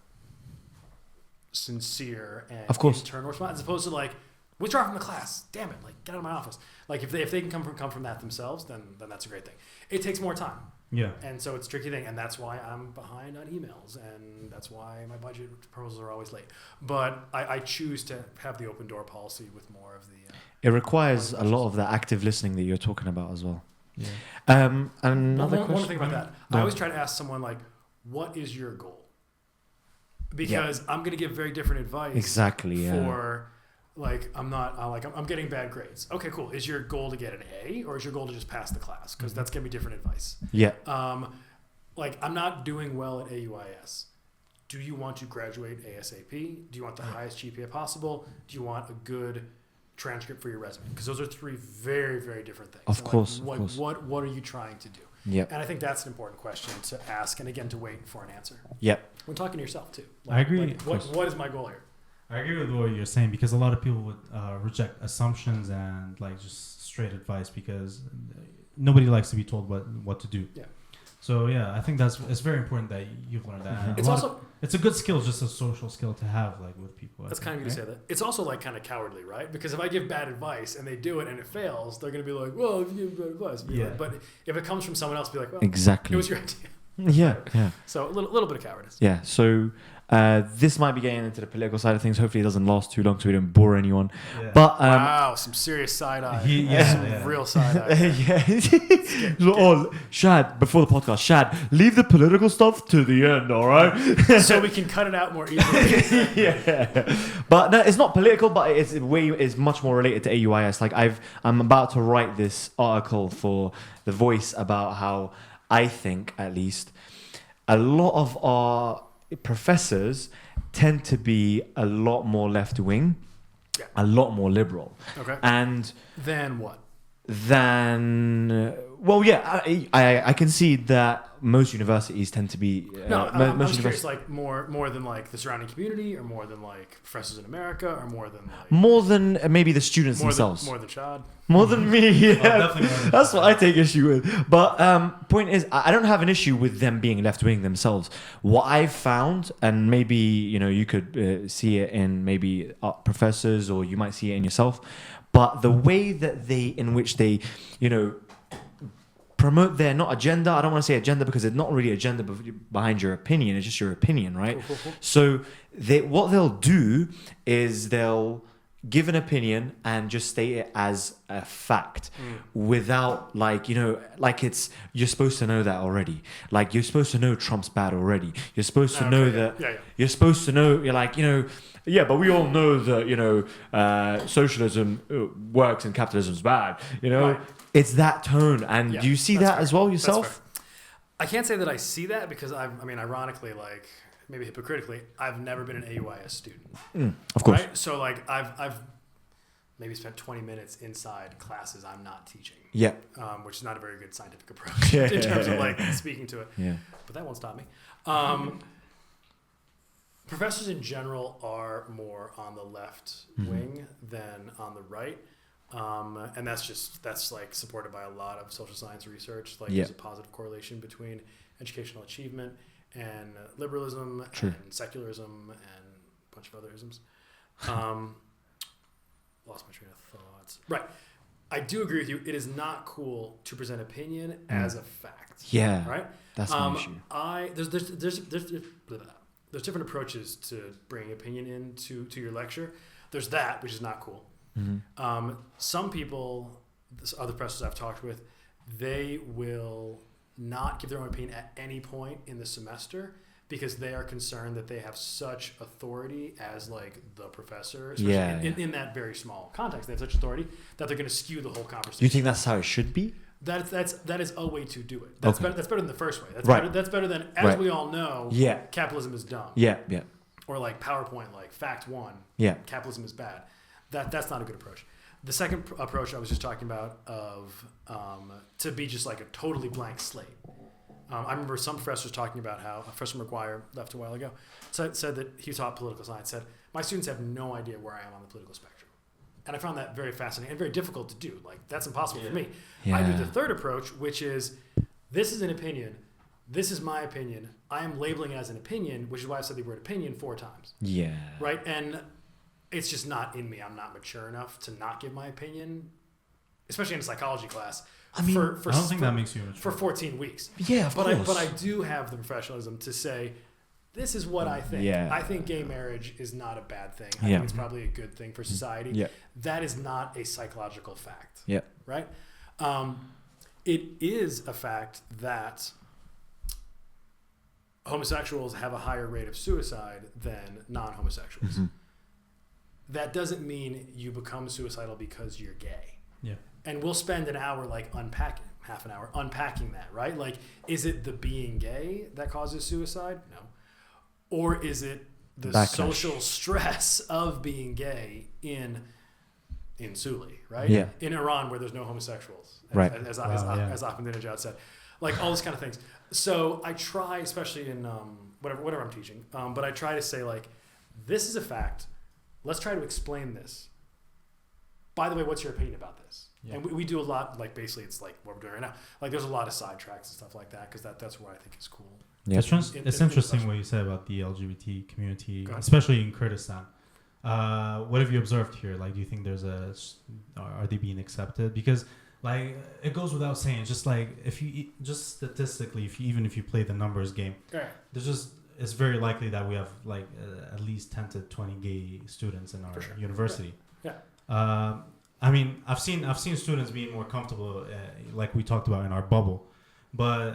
sincere and of course internal response, as opposed to like, withdraw from the class. Damn it! Like, get out of my office. Like, if they can come from that themselves, then that's a great thing. It takes more time. Yeah. And so it's a tricky thing, and that's why I'm behind on emails, and that's why my budget proposals are always late. But I choose to have the open door policy with more of the. It requires a lot of the active listening that you're talking about as well. Yeah. Another question. One thing about that, I always try to ask someone like, "What is your goal?" Because I'm going to give very different advice. Exactly. Yeah. For like, I'm getting bad grades. Okay, cool. Is your goal to get an A, or is your goal to just pass the class? Because that's going to be different advice. Yeah. Like, I'm not doing well at AUI-S. Do you want to graduate ASAP? Do you want the highest GPA possible? Do you want a good transcript for your resume? Because those are three very, very different things. Of course. What are you trying to do? Yeah. And I think that's an important question to ask, and again, to wait for an answer. Yep. When talking to yourself too. I agree. Like, what is my goal here? I agree with what you're saying, because a lot of people would reject assumptions and like just straight advice, because nobody likes to be told what to do. Yeah. So yeah, I think it's very important that you've learned that. Mm-hmm. It's a good skill, just a social skill to have, like, with people. That's kind of you to say that. It's also like kind of cowardly, right? Because if I give bad advice and they do it and it fails, they're going to be like, "Well, if you give bad advice," but if it comes from someone else, be like, "Well, exactly. it was your idea." Yeah. So a little bit of cowardice. Yeah. So this might be getting into the political side of things. Hopefully, it doesn't last too long, so we don't bore anyone. Yeah. But wow, some serious side eye. Real side eye. Oh, Shad, before the podcast, Shad, leave the political stuff to the end, all right? So we can cut it out more easily. Yeah. But no, it's not political, but it's much more related to AUIS. Like, I'm about to write this article for The Voice about how I think, at least, a lot of our professors tend to be a lot more left-wing, a lot more liberal. Okay. And then what? Well, yeah, I can see that most universities tend to be. I'm just curious, like more than like the surrounding community, or more than like professors in America, or more than like. More than maybe the students themselves. More than Chad. More than me, yeah. Definitely more than That's Chad. what I take issue with. But point is, I don't have an issue with them being left-wing themselves. What I've found, and maybe you could see it in maybe professors, or you might see it in yourself, but the way that in which they, promote their not agenda. I don't want to say agenda because it's not really agenda behind your opinion. It's just your opinion, right? Cool. So what they'll do is they'll give an opinion and just state it as a fact without like it's you're supposed to know that already. Like, you're supposed to know Trump's bad already. You're supposed to know that. Yeah. You're supposed to know. You're like yeah, but we all know that socialism works and capitalism's bad. Right. It's that tone, and do you see that fair. as well yourself? I can't say that I see that because ironically, like maybe hypocritically, I've never been an AUI-S student. Of course. Right? So like I've maybe spent 20 minutes inside classes I'm not teaching. Yeah. Which is not a very good scientific approach in terms of like speaking to it. Yeah. But that won't stop me. Professors in general are more on the left wing than on the right. And that's like supported by a lot of social science research. Like there's a positive correlation between educational achievement and liberalism and secularism and a bunch of other isms. Lost my train of thoughts. Right. I do agree with you. It is not cool to present opinion as a fact. Yeah. Right. That's my issue. There's different approaches to bringing opinion into your lecture. There's that, which is not cool. Some people, other professors I've talked with, they will not give their own opinion at any point in the semester because they are concerned that they have such authority as like the professor, especially in that very small context. They have such authority that they're going to skew the whole conversation. Do you think that's how it should be? That is a way to do it. That's better than the first way. That's better than, as we all know, capitalism is dumb. Yeah. Or like PowerPoint, like fact one, capitalism is bad. That's not a good approach. The second approach I was just talking about of to be just like a totally blank slate. I remember some professors talking about how Professor McGuire left a while ago said that he taught political science. Said my students have no idea where I am on the political spectrum, and I found that very fascinating and very difficult to do. Like that's impossible for me. I do the third approach, which is this is an opinion. This is my opinion. I am labeling it as an opinion, which is why I said the word opinion 4 times. Yeah. Right, and it's just not in me. I'm not mature enough to not give my opinion, especially in a psychology class. I mean, I don't think that makes you mature. For 14 weeks. Yeah, of course. But I do have the professionalism to say, this is what I think. Yeah. I think gay marriage is not a bad thing. I Yeah. think it's probably a good thing for society. Yeah. That is not a psychological fact. Yeah. Right? It is a fact that homosexuals have a higher rate of suicide than non-homosexuals. Mm-hmm. That doesn't mean you become suicidal because you're gay. Yeah. And we'll spend an hour half an hour unpacking that, right? Like, is it the being gay that causes suicide? No. Or is it the Backlash. social stress of being gay in Suli, right? Yeah. In Iran, where there's no homosexuals, Right. as yeah. Ahmadinejad said, like all this kind of things. So I try, especially in whatever I'm teaching, but I try to say, like, this is a fact. Let's try to explain this. By the way, what's your opinion about this? Yeah. And we do a lot, like, basically it's like what we're doing right now. Like, there's a lot of sidetracks and stuff like that, because that's what I think is cool. Yeah. It's interesting what you said about the LGBT community, Go ahead. especially in Kurdistan. What have you observed here? Like, do you think are they being accepted? Because, like, it goes without saying, just like just statistically, even if you play the numbers game, Right. it's very likely that we have like at least 10 to 20 gay students in our For sure. university. Yeah. I mean, I've seen students being more comfortable, like we talked about in our bubble. But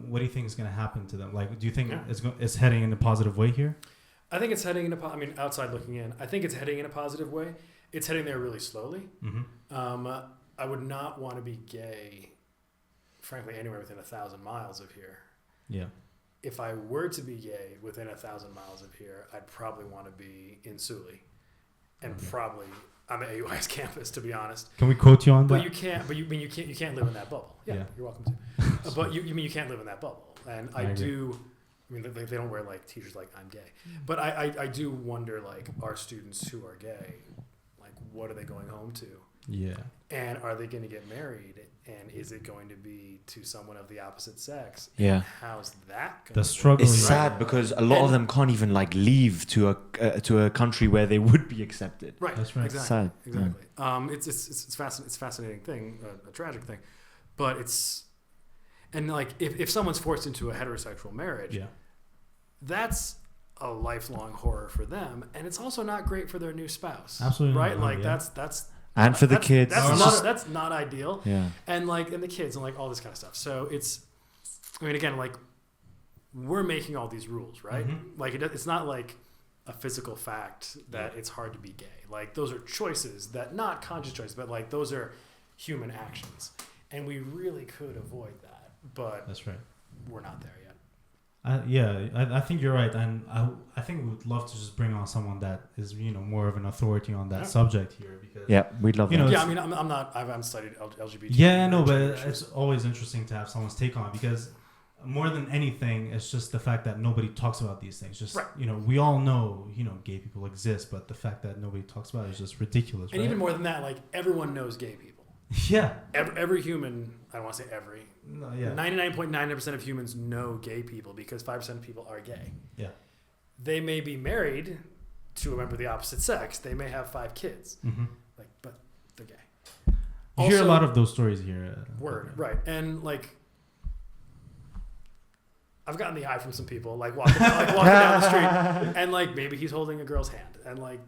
what do you think is going to happen to them? Like, do you think it's heading in a positive way here? I think it's heading in outside looking in, I think it's heading in a positive way. It's heading there really slowly. Mm-hmm. I would not want to be gay, frankly, anywhere within 1,000 miles of here. Yeah. If I were to be gay within 1,000 miles of here, I'd probably want to be in Suli, and probably on the AUI-S campus, to be honest. Can we quote you on that? But you can't. But you can't live in that bubble. Yeah. You're welcome to. But you can't live in that bubble, and I do. I mean, they don't wear like t-shirts like I'm gay, but I do wonder, like, our students who are gay, like, what are they going home to? Yeah. And are they going to get married? And is it going to be to someone of the opposite sex? Yeah. And how's that going The to struggle It's is sad because a lot of them can't even like leave to a country where they would be accepted. Right. That's right. Exactly. Sad. Exactly. It's a fascinating thing, a tragic thing, but and like if someone's forced into a heterosexual marriage, that's a lifelong horror for them, and it's also not great for their new spouse. Absolutely right. not, Like yeah. that's And for the kids. That's not ideal. Yeah. And the kids and like all this kind of stuff. So again, like, we're making all these rules, right? Mm-hmm. Like it's not like a physical fact that it's hard to be gay. Like, those are choices that, not conscious choices, but like those are human actions, and we really could avoid that, but That's right. we're not there yet. I think you're right, and I think we would love to just bring on someone that is more of an authority on that subject here, because Yeah, we'd love that. Yeah, I mean, I haven't studied LGBT. Yeah, no, but it's always interesting to have someone's take on it, because more than anything, it's just the fact that nobody talks about these things. Just we all know gay people exist, but the fact that nobody talks about it is just ridiculous. And even more than that, like, everyone knows gay people. Yeah. Every human, I don't want to say every. No, yeah. 99.9% of humans know gay people, because 5% of people are gay. Yeah. They may be married to a member of the opposite sex. They may have 5 kids. Mm-hmm. Like, but they're gay. You hear a lot of those stories here. Right. And like, I've gotten the eye from some people, like walking down the street, and like maybe he's holding a girl's hand, and like,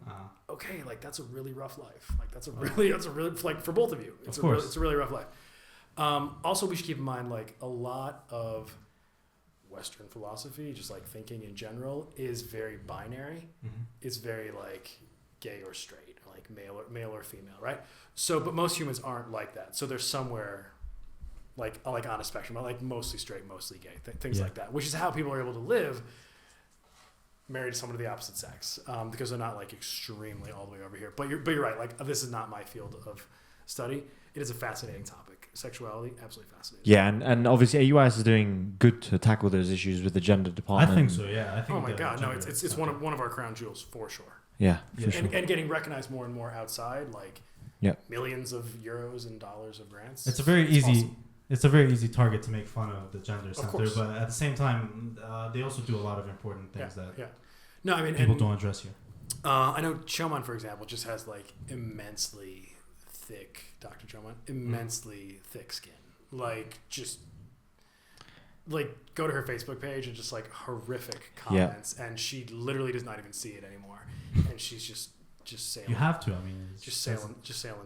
okay, like that's a really rough life. Like that's a really like for both of you. It's a really rough life. Also, we should keep in mind, like, a lot of Western philosophy, just like thinking in general, is very binary. Mm-hmm. It's very like gay or straight, or like male or female, right? So, but most humans aren't like that. So they're somewhere like on a spectrum, like mostly straight, mostly gay, things like that, which is how people are able to live married to someone of the opposite sex, because they're not like extremely all the way over here. But you're right. Like, this is not my field of study. It is a fascinating topic. Sexuality, absolutely fascinating. Yeah, and obviously AUI-S is doing good to tackle those issues with the gender department. I think so. Yeah, I think. Oh my God, no! It's one of our crown jewels for sure. Yeah, for sure. And getting recognized more and more outside, like millions of euros and dollars of grants. It's a very easy. Awesome. It's a very easy target to make fun of the gender center, course. but at the same time, they also do a lot of important things that No, I mean, people don't address here. I know Choman, for example, just has like immensely thick, Dr. Choman, immensely thick skin. Like, just, like, go to her Facebook page and just, like, horrific comments. Yeah. And she literally does not even see it anymore. And she's just sailing. You have to, I mean. Just sailing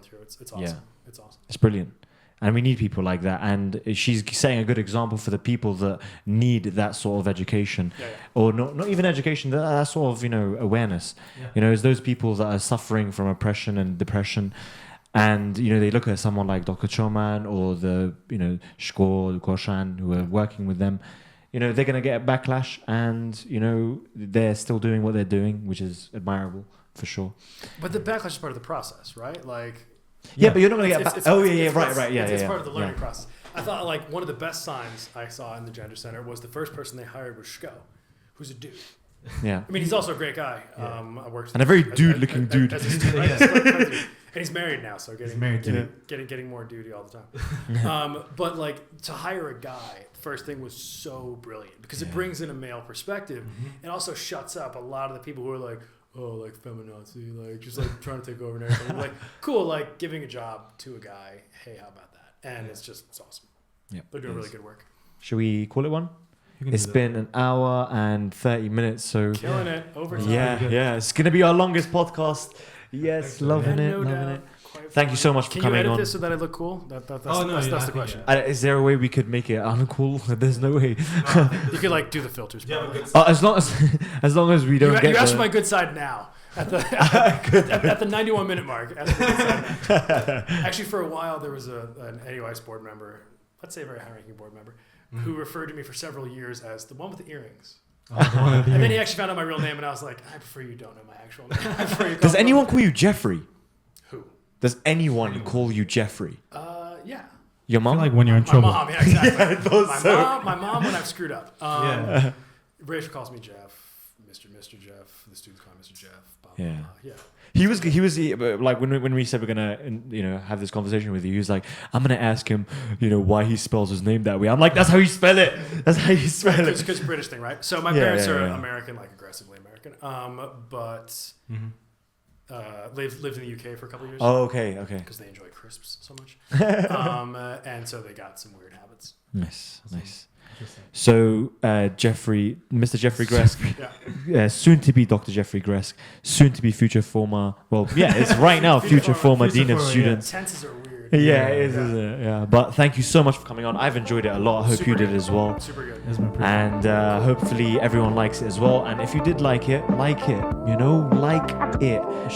through. It's awesome. Yeah. It's awesome. It's brilliant. And we need people like that. And she's setting a good example for the people that need that sort of education. Yeah. Or not even education, that sort of, awareness. Yeah. It's those people that are suffering from oppression and depression. And, they look at someone like Dr. Choman or the, Shko, Goshan, who are working with them. They're going to get a backlash and, they're still doing what they're doing, which is admirable for sure. But the backlash is part of the process, right? Like... Yeah, but you're not going to get back. Right. It's part of the learning process. I thought like one of the best signs I saw in the Gender Center was the first person they hired was Shko, who's a dude. Yeah. I mean, he's also a great guy. I worked and a very dude-looking dude. And he's married now, so getting more duty all the time. But like to hire a guy, the first thing was so brilliant because it brings in a male perspective. It also shuts up a lot of the people who are like, oh, like feminazi, like just like trying to take over and everything. Like, cool, like giving a job to a guy. Hey, how about that? And it's awesome. Yeah, they're doing really good work. Should we call it one? It's been an hour and 30 minutes, so killing it over time. Yeah. It's gonna be our longest podcast. Yes, loving it. Thank you so much for coming on. Can you edit this so that I look cool? That's the question. Is there a way we could make it uncool? There's no way. You could like do the filters. As long as we don't get. You asked for my good side now at the 91-minute mark. Actually, for a while there was an AUI-S board member, let's say a very high-ranking board member, who referred to me for several years as the one with the earrings. And then he actually found out my real name, and I was like, I prefer you don't know my actual name. Does anyone call you Geoffrey? Who? Does anyone call you Geoffrey? Yeah. Your mom? Like when you're in trouble. My mom, yeah, exactly. Yeah, my mom when I've screwed up. Rachel calls me Jeff, Mr. Jeff. The students call me Mr. Jeff. Blah, blah, blah. Yeah. He was like when we said we're gonna have this conversation with you, he was like, I'm gonna ask him why he spells his name that way. I'm like, that's how you spell it. That's how you spell it. Because British thing, right? So my parents are American, like aggressively American. But lived in the UK for a couple of years. Oh, okay. Because they enjoy crisps so much. And so they got some weird habits. Nice. So, Mr. Geoffrey Gresk, soon to be Dr. Geoffrey Gresk, soon to be future former, it's right now future former Dean of Students. Tenses are weird. Yeah, it is, isn't it? Yeah. But thank you so much for coming on. I've enjoyed it a lot. I hope you did as well. Super good. And hopefully everyone likes it as well. And if you did like it, like it.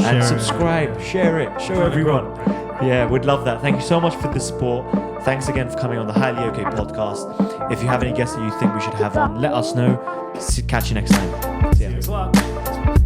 And subscribe, share it, show everyone. Yeah, we'd love that. Thank you so much for the support. Thanks again for coming on the Highly OK podcast. If you have any guests that you think we should have on, let us know. Catch you next time. See ya. Thanks a lot.